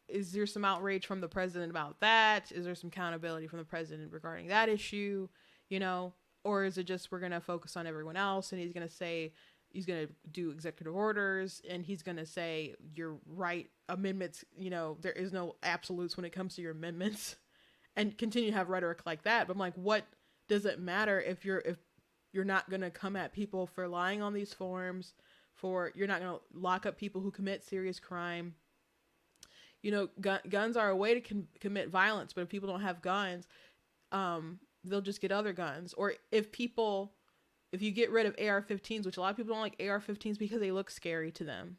is there some outrage from the president about that? Is there some accountability from the president regarding that issue? You know, or is it just we're going to focus on everyone else, and he's going to do executive orders, and he's going to say you're right, amendments, you know, there is no absolutes when it comes to your amendments, and continue to have rhetoric like that. But I'm like, what does it matter if you're not going to come at people for lying on these forms, you're not going to lock up people who commit serious crime? You know, guns are a way to commit violence, but if people don't have guns, they'll just get other guns. Or if if you get rid of AR-15s, which a lot of people don't like AR-15s because they look scary to them.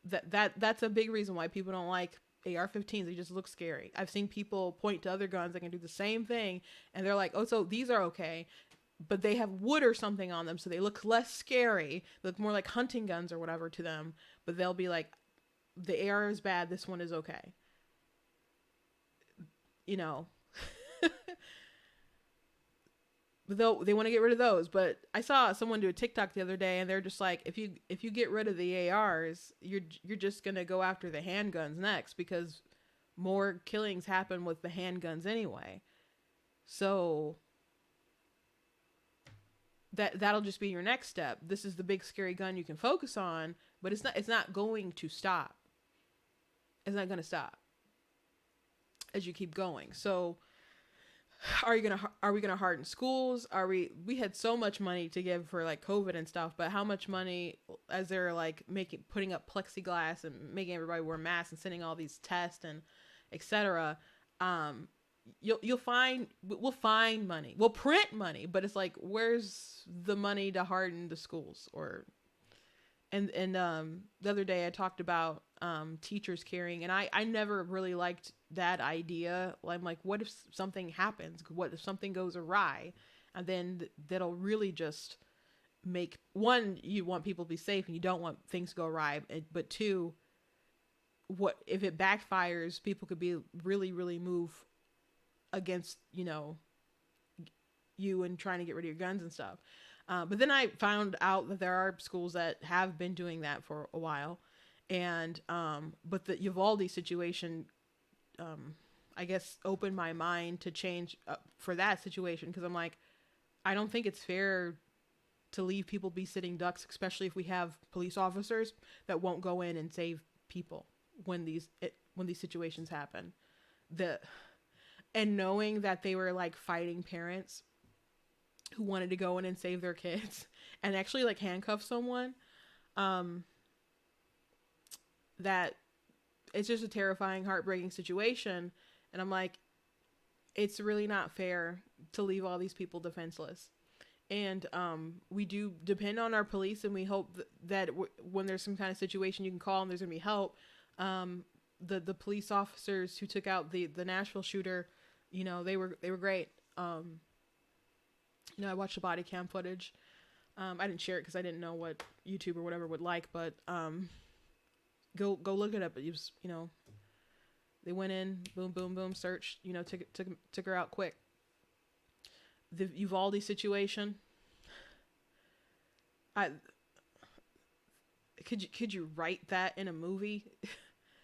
That's a big reason why people don't like AR-15s. They just look scary. I've seen people point to other guns that can do the same thing, and they're like, oh, so these are okay, but they have wood or something on them, so they look less scary. They look more like hunting guns or whatever to them, but they'll be like, the AR is bad, this one is okay. You know. Though they want to get rid of those, but I saw someone do a TikTok the other day, and they're just like, if you get rid of the ARs, you're just gonna go after the handguns next, because more killings happen with the handguns anyway. So that'll just be your next step. This is the big scary gun you can focus on, but it's not going to stop. It's not gonna stop as you keep going. So are we gonna harden schools? We had so much money to give for like COVID and stuff, but how much money, as they're like putting up plexiglass and making everybody wear masks and sending all these tests and etc. We'll find money, we'll print money, but it's like, where's the money to harden the schools? Or and the other day I talked about teachers carrying, and I never really liked that idea. I'm like, what if something happens? What if something goes awry? And then that'll really just make, one, you want people to be safe and you don't want things to go awry, but two, what if it backfires? People could be really, really move against, you and trying to get rid of your guns and stuff. But then I found out that there are schools that have been doing that for a while. And, but the Uvalde situation, I guess, opened my mind to change for that situation. Cause I'm like, I don't think it's fair to leave people be sitting ducks, especially if we have police officers that won't go in and save people when these situations happen. And knowing that they were like fighting parents who wanted to go in and save their kids and actually like handcuff someone, that it's just a terrifying, heartbreaking situation. And I'm like, it's really not fair to leave all these people defenseless. And we do depend on our police, and we hope that when there's some kind of situation, you can call and there's gonna be help. The police officers who took out the Nashville shooter, they were great. I watched the body cam footage. I didn't share it because I didn't know what YouTube or whatever would like, but go look it up. It was, they went in, boom, boom, boom, searched, took her out quick. The Uvalde situation, could you write that in a movie?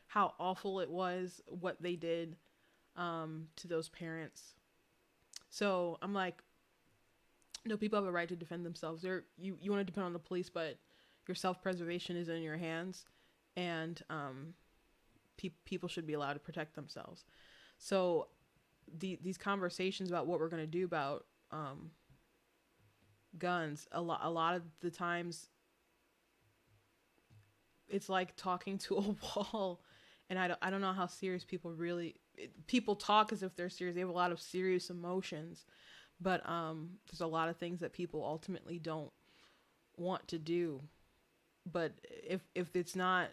How awful it was, what they did to those parents. So I'm like, no, people have a right to defend themselves. You want to depend on the police, but your self-preservation is in your hands, and people should be allowed to protect themselves. So these conversations about what we're going to do about guns, a lot of the times it's like talking to a wall. And I don't know how serious people talk as if they're serious. They have a lot of serious emotions, but there's a lot of things that people ultimately don't want to do. But if it's not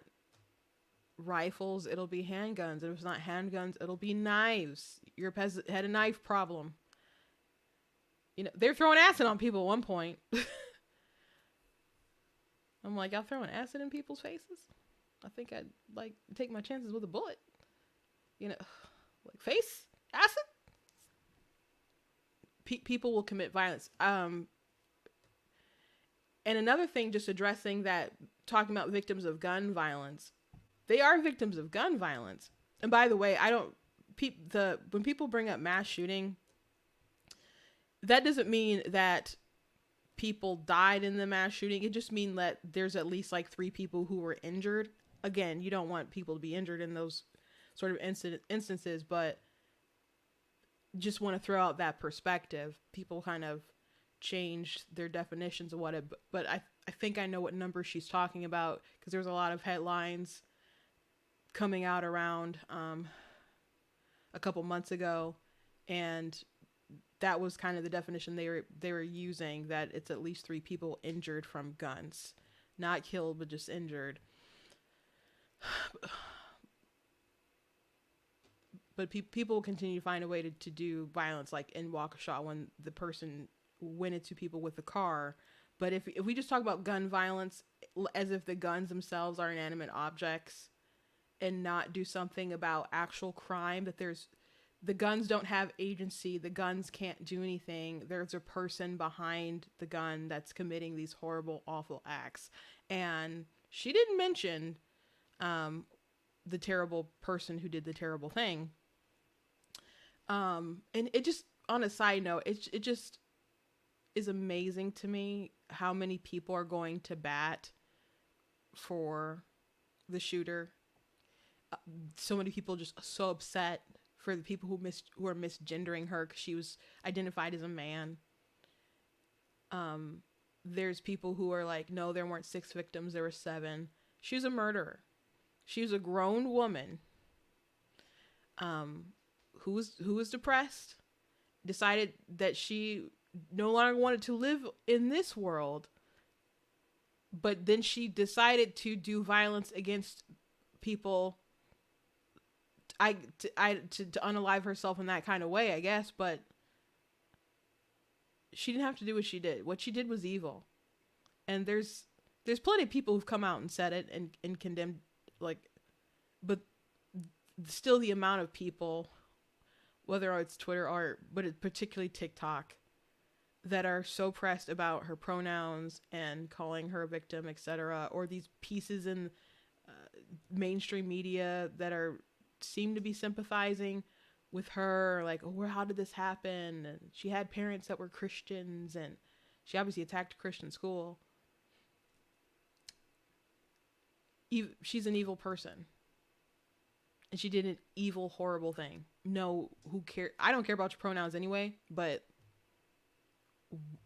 rifles, it'll be handguns. And if it's not handguns, it'll be knives. Your peasant had a knife problem. They're throwing acid on people at one point. I'm like, y'all throwing acid in people's faces? I think I'd like take my chances with a bullet. Like face acid. People will commit violence. And another thing, just addressing that, talking about victims of gun violence, they are victims of gun violence. And by the way, when people bring up mass shooting, that doesn't mean that people died in the mass shooting. It just means that there's at least like 3 people who were injured. Again, you don't want people to be injured in those sort of instances, but just want to throw out that perspective. People kind of changed their definitions of what it, but I think I know what number she's talking about, because there's a lot of headlines coming out around a couple months ago, and that was kind of the definition they were using, that it's at least 3 people injured from guns, not killed, but just injured. But people continue to find a way to do violence, like in Waukesha when the person went into people with the car. But if we just talk about gun violence as if the guns themselves are inanimate objects and not do something about actual crime, that the guns don't have agency, the guns can't do anything. There's a person behind the gun that's committing these horrible, awful acts. And she didn't mention the terrible person who did the terrible thing. And it just, on a side note, it just is amazing to me how many people are going to bat for the shooter. So many people just so upset for the people who are misgendering her because she was identified as a man. There's people who are like, no, there weren't 6 victims, there were 7. She was a murderer. She was a grown woman who was depressed, decided that she no longer wanted to live in this world, but then she decided to do violence against people to unalive herself in that kind of way, I guess. But she didn't have to do what she did. What she did was evil. And there's plenty of people who've come out and said it and condemned, like, but still the amount of people, whether it's Twitter but particularly TikTok, that are so pressed about her pronouns and calling her a victim, etc., or these pieces in mainstream media that seem to be sympathizing with her, like, oh, how did this happen? And she had parents that were Christians, and she obviously attacked a Christian school. She's an evil person, and she did an evil, horrible thing. No, who cares? I don't care about your pronouns anyway, but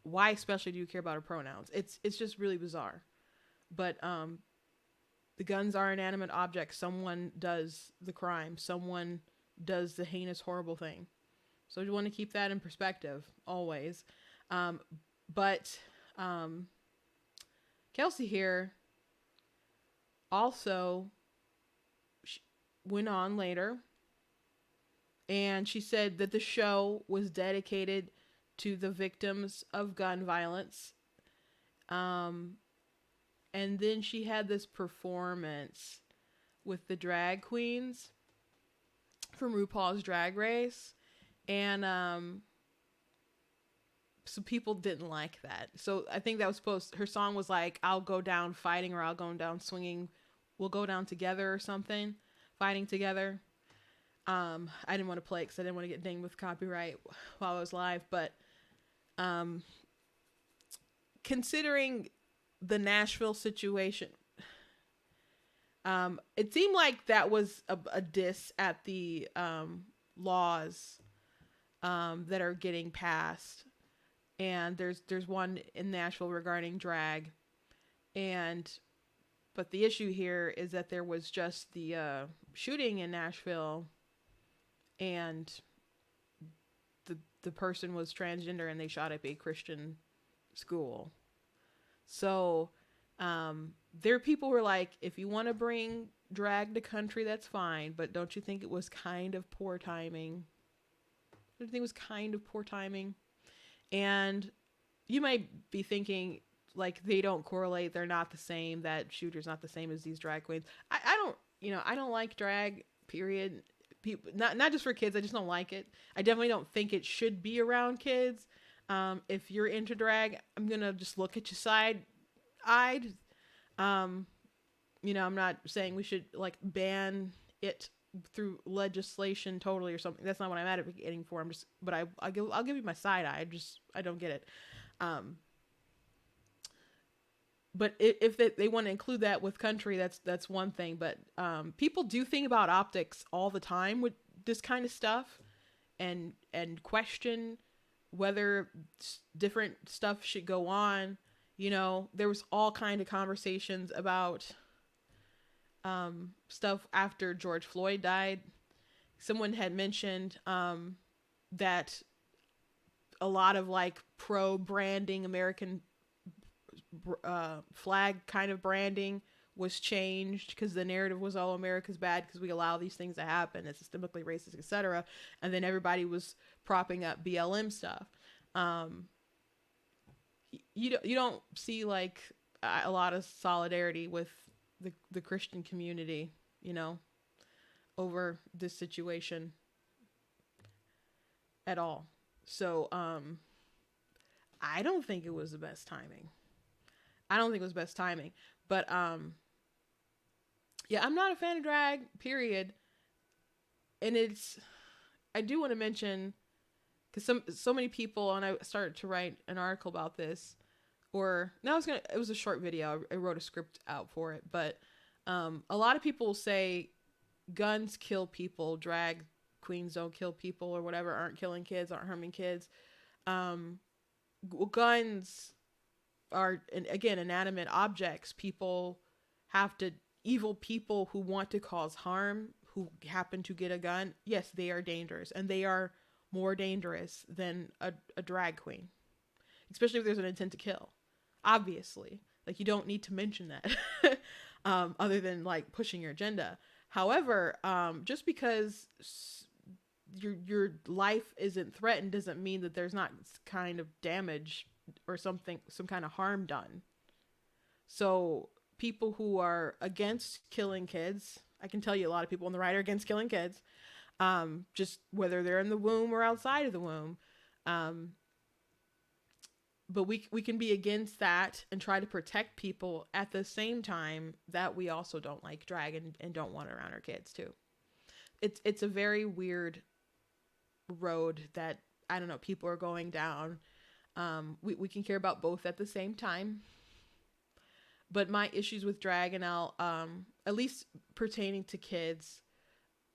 why especially do you care about her pronouns? It's just really bizarre. But the guns are inanimate objects. Someone does the crime. Someone does the heinous, horrible thing. So you want to keep that in perspective always. But Kelsey here also went on later, and she said that the show was dedicated to the victims of gun violence. And then she had this performance with the drag queens from RuPaul's Drag Race. And so people didn't like that. So I think that was her song was like, I'll go down fighting, or I'll go down swinging. We'll go down together or something. Fighting together. I didn't want to play it because I didn't want to get dinged with copyright while I was live. But considering the Nashville situation, it seemed like that was a diss at the laws that are getting passed. And there's one in Nashville regarding drag. But the issue here is that there was just the shooting in Nashville, and the person was transgender, and they shot up a Christian school. So there are people who are like, if you want to bring drag to country, that's fine, but don't you think it was kind of poor timing? Don't you think it was kind of poor timing? And you might be thinking, like, they don't correlate, they're not the same, that shooter's not the same as these drag queens. I don't like drag, period. People, not just for kids, I just don't like it. I definitely don't think it should be around kids. If you're into drag, I'm gonna just look at you side-eyed. I'm not saying we should like ban it through legislation totally or something. That's not what I'm advocating for. I'll give you my side eye. I don't get it. But if they want to include that with country, that's one thing. But people do think about optics all the time with this kind of stuff, and question whether different stuff should go on. There was all kind of conversations about stuff after George Floyd died. Someone had mentioned that a lot of like pro branding, American flag kind of branding was changed because the narrative was, oh, America's bad because we allow these things to happen, it's systemically racist, etc. And then everybody was propping up BLM stuff. You don't see like a lot of solidarity with the Christian community, you know, over this situation at all. So I don't think it was the best timing. But yeah, I'm not a fan of drag, period. And I do want to mention, because so many people, and I started to write an article about this, it was a short video. I wrote a script out for it, but a lot of people say guns kill people, drag queens don't kill people, or whatever, aren't killing kids, aren't harming kids. Guns are, again, inanimate objects. Evil people who want to cause harm, who happen to get a gun, yes, they are dangerous, and they are more dangerous than a drag queen, especially if there's an intent to kill. Obviously, like, you don't need to mention that other than like pushing your agenda. However, just because your life isn't threatened doesn't mean that there's not kind of damage or some kind of harm done. So people who are against killing kids, I can tell you a lot of people on the right are against killing kids, just whether they're in the womb or outside of the womb. But we can be against that and try to protect people at the same time that we also don't like drag and don't want it around our kids too. It's a very weird road that, I don't know, people are going down. We can care about both at the same time. But my issues with drag, and I'll, at least pertaining to kids,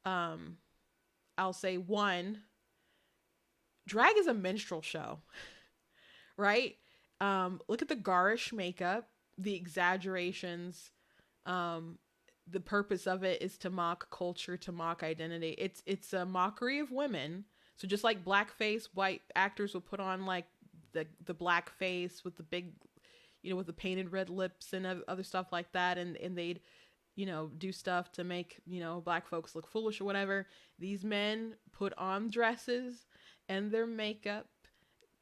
I'll say, one, drag is a minstrel show, right? Look at the garish makeup, the exaggerations. The purpose of it is to mock culture, to mock identity. It's a mockery of women. So just like blackface, white actors will put on like the black face with the big, you know, with the painted red lips and other stuff like that. And they'd, you know, do stuff to make, you know, black folks look foolish or whatever. These men put on dresses and their makeup,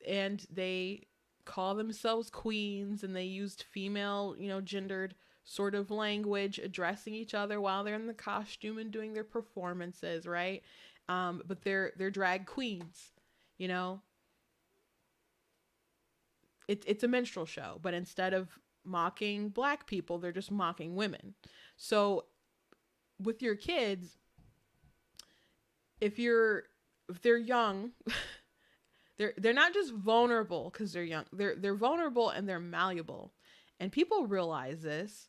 and they call themselves queens, and they used female, you know, gendered sort of language addressing each other while they're in the costume and doing their performances, right? But they're drag queens, you know. It's a minstrel show, but instead of mocking black people, they're just mocking women. So with your kids, if they're young, they're not just vulnerable because they're young. They're vulnerable and they're malleable. And people realize this.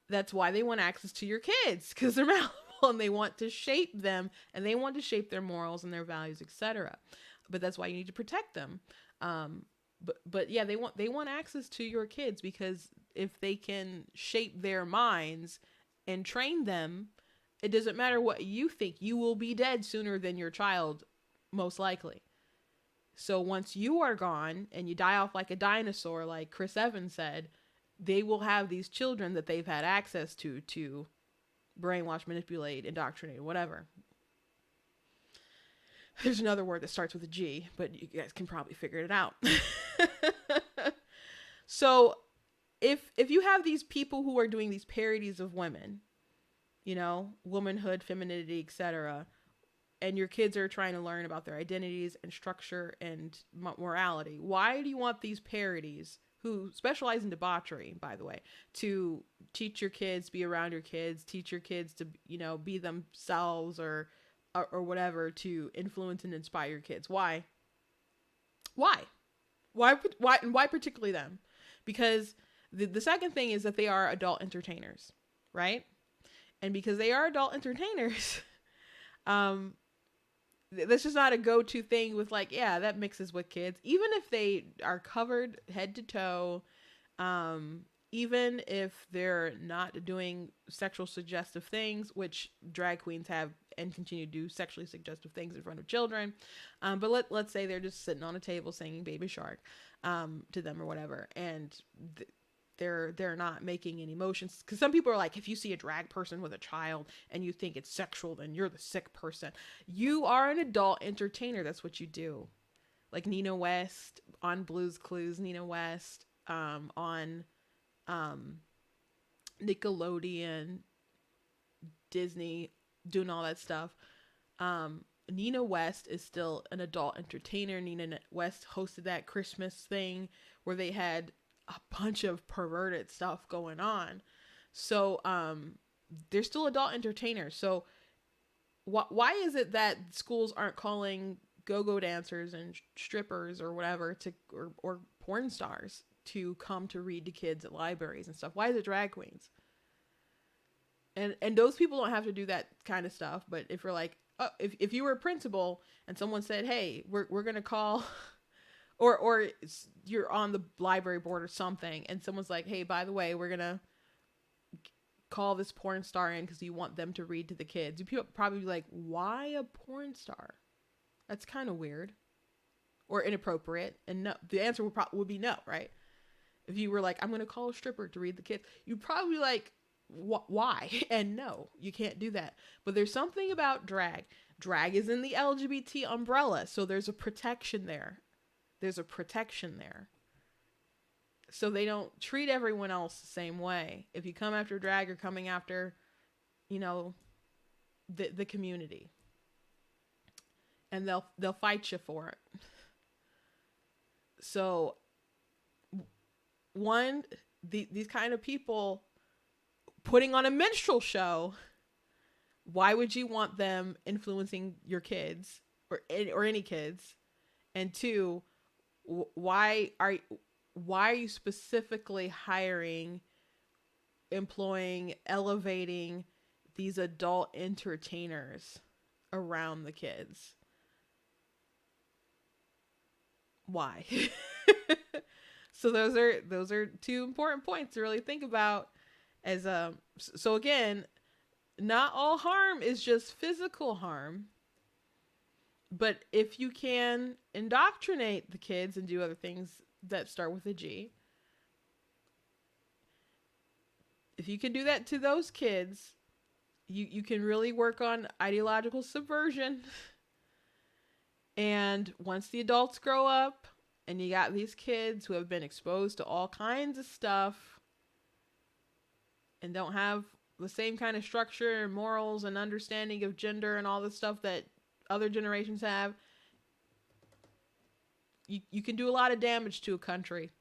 That's why they want access to your kids, because they're malleable and they want to shape them, and they want to shape their morals and their values, etc. But that's why you need to protect them. But yeah, they want access to your kids, because if they can shape their minds and train them, it doesn't matter what you think. You will be dead sooner than your child, most likely. So once you are gone and you die off like a dinosaur, like Chris Evans said, they will have these children that they've had access to brainwash, manipulate, indoctrinate, whatever. There's another word that starts with a G, but you guys can probably figure it out. So if you have these people who are doing these parodies of women, you know, womanhood, femininity, etc., and your kids are trying to learn about their identities and structure and morality, why do you want these parodies, who specialize in debauchery, by the way, to teach your kids, be around your kids, teach your kids to, you know, be themselves or whatever, to influence and inspire your kids? Why? And why particularly them? Because the second thing is that they are adult entertainers, right? And because they are adult entertainers, this is not a go-to thing with like, yeah, that mixes with kids. Even if they are covered head to toe, even if they're not doing sexual suggestive things, which drag queens have and continue to do sexually suggestive things in front of children. But let's say they're just sitting on a table singing Baby Shark to them or whatever. And they're not making any motions. Because some people are like, if you see a drag person with a child and you think it's sexual, then you're the sick person. You are an adult entertainer. That's what you do. Like Nina West on Blue's Clues, Nina West on Nickelodeon, Disney, doing all that stuff. Nina West is still an adult entertainer. Nina West hosted that Christmas thing where they had a bunch of perverted stuff going on. So they're still adult entertainers. So why is it that schools aren't calling go-go dancers and strippers or whatever or porn stars to come to read to kids at libraries and stuff? Why is it drag queens? And those people don't have to do that kind of stuff. But if you're like, oh, if you were a principal and someone said, hey, we're gonna call, or you're on the library board or something, and someone's like, hey, by the way, we're gonna call this porn star in because you want them to read to the kids, you'd probably be like, why a porn star? That's kind of weird or inappropriate. And no, the answer would be no, right? If you were like, I'm going to call a stripper to read the kids, you'd probably be like, why? And no, you can't do that. But there's something about drag. Drag is in the LGBT umbrella. So there's a protection there. So they don't treat everyone else the same way. If you come after drag, you're coming after, the community. And they'll fight you for it. So, these kind of people putting on a minstrel show, why would you want them influencing your kids or any kids? And two, why are you specifically employing, elevating these adult entertainers around the kids? Why? So those are two important points to really think about. So again, not all harm is just physical harm, but if you can indoctrinate the kids and do other things that start with a G, if you can do that to those kids, you can really work on ideological subversion. And once the adults grow up and you got these kids who have been exposed to all kinds of stuff and don't have the same kind of structure and morals and understanding of gender and all the stuff that other generations have, you can do a lot of damage to a country.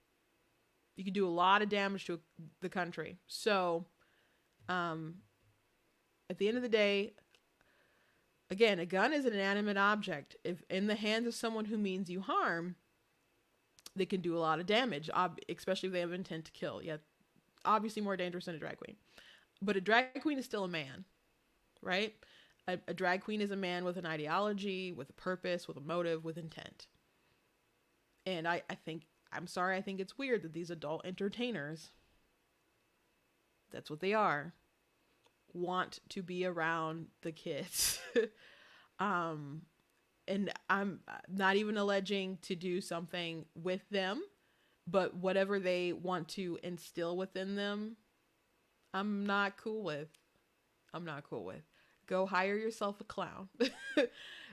You can do a lot of damage to the country. So, at the end of the day, again, a gun is an inanimate object. If in the hands of someone who means you harm, they can do a lot of damage, especially if they have intent to kill. Yeah, obviously more dangerous than a drag queen. But a drag queen is still a man, right? A drag queen is a man with an ideology, with a purpose, with a motive, with intent. And I think it's weird that these adult entertainers, that's what they are, want to be around the kids. And I'm not even alleging to do something with them, but whatever they want to instill within them, I'm not cool with. Go hire yourself a clown.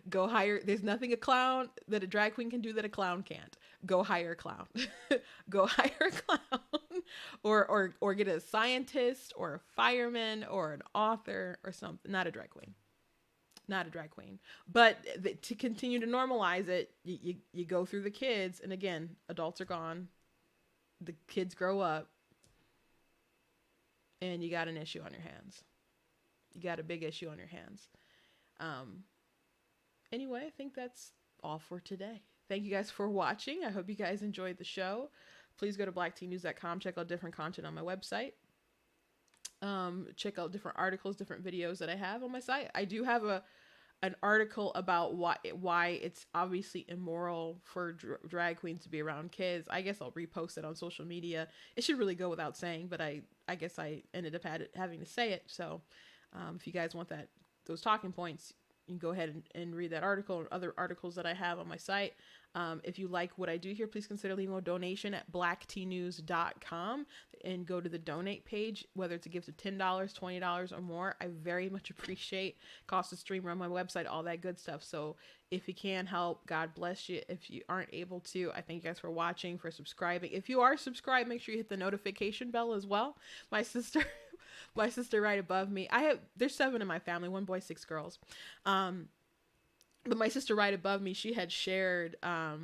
There's nothing that a drag queen can do that a clown can't. Go hire a clown. Go hire a clown. Or get a scientist or a fireman or an author or something. Not a drag queen. But to continue to normalize it, you go through the kids, and again, adults are gone. The kids grow up, and you got an issue on your hands. You got a big issue on your hands. Anyway, I think that's all for today. Thank you guys for watching. I hope you guys enjoyed the show. Please go to blackteennews.com. Check out different content on my website. Check out different articles, different videos that I have on my site. I do have an article about why it's obviously immoral for drag queens to be around kids. I guess I'll repost it on social media. It should really go without saying, but I guess I ended up having to say it. So if you guys want those talking points, you can go ahead and read that article or other articles that I have on my site. If you like what I do here, please consider leaving a donation at blacktnews.com and go to the donate page, whether it's a gift of $10, $20 or more. I very much appreciate cost of stream, run my website, all that good stuff. So if you can help, God bless you. If you aren't able to, I thank you guys for watching, for subscribing. If you are subscribed, make sure you hit the notification bell as well. My sister right above me, there's 7 in my family, 1 boy, 6 girls. But my sister right above me, she had shared a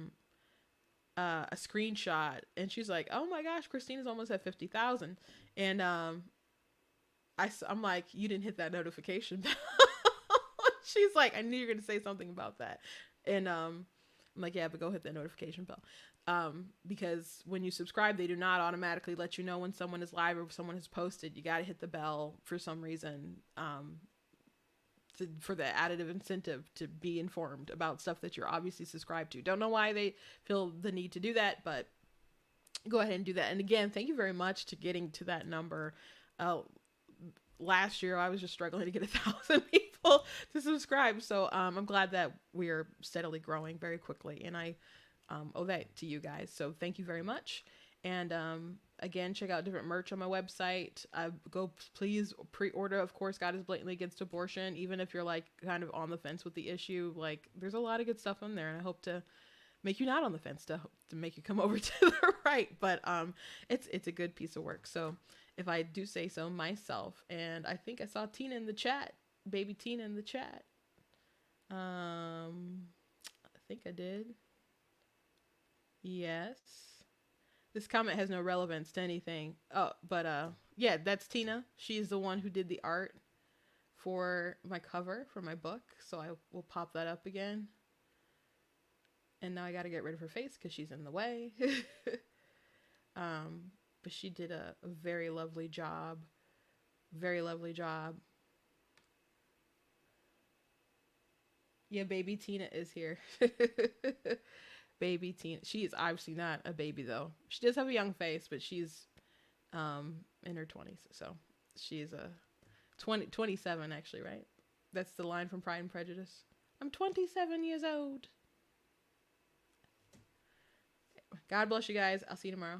screenshot, and she's like, "Oh my gosh, Christina's almost at 50,000." And I'm like, "You didn't hit that notification bell." She's like, "I knew you were gonna say something about that." And I'm like, "Yeah, but go hit that notification bell." Because when you subscribe, they do not automatically let you know when someone is live or if someone has posted. You got to hit the bell for some reason. For the additive incentive to be informed about stuff that you're obviously subscribed to. Don't know why they feel the need to do that, but go ahead and do that. And again, thank you very much to getting to that number. Last year, I was just struggling to get 1,000 people to subscribe. So I'm glad that we're steadily growing very quickly, and I owe that to you guys. So thank you very much. And again, check out different merch on my website. Please pre-order. Of course, God is blatantly against abortion. Even if you're like kind of on the fence with the issue, like there's a lot of good stuff on there, and I hope to make you not on the fence, to make you come over to the right. But it's a good piece of work. So if I do say so myself, and I think I saw Tina in the chat, baby Tina in the chat. I think I did. Yes. This comment has no relevance to anything. Oh, but yeah, that's Tina. She's the one who did the art for my cover for my book. So I will pop that up again. And now I got to get rid of her face because she's in the way. But she did a very lovely job. Very lovely job. Yeah, baby Tina is here. Baby Tina. She is obviously not a baby though. She does have a young face, but she's in her 20s. So she's 27 actually, right? That's the line from Pride and Prejudice. I'm 27 years old. God bless you guys. I'll see you tomorrow.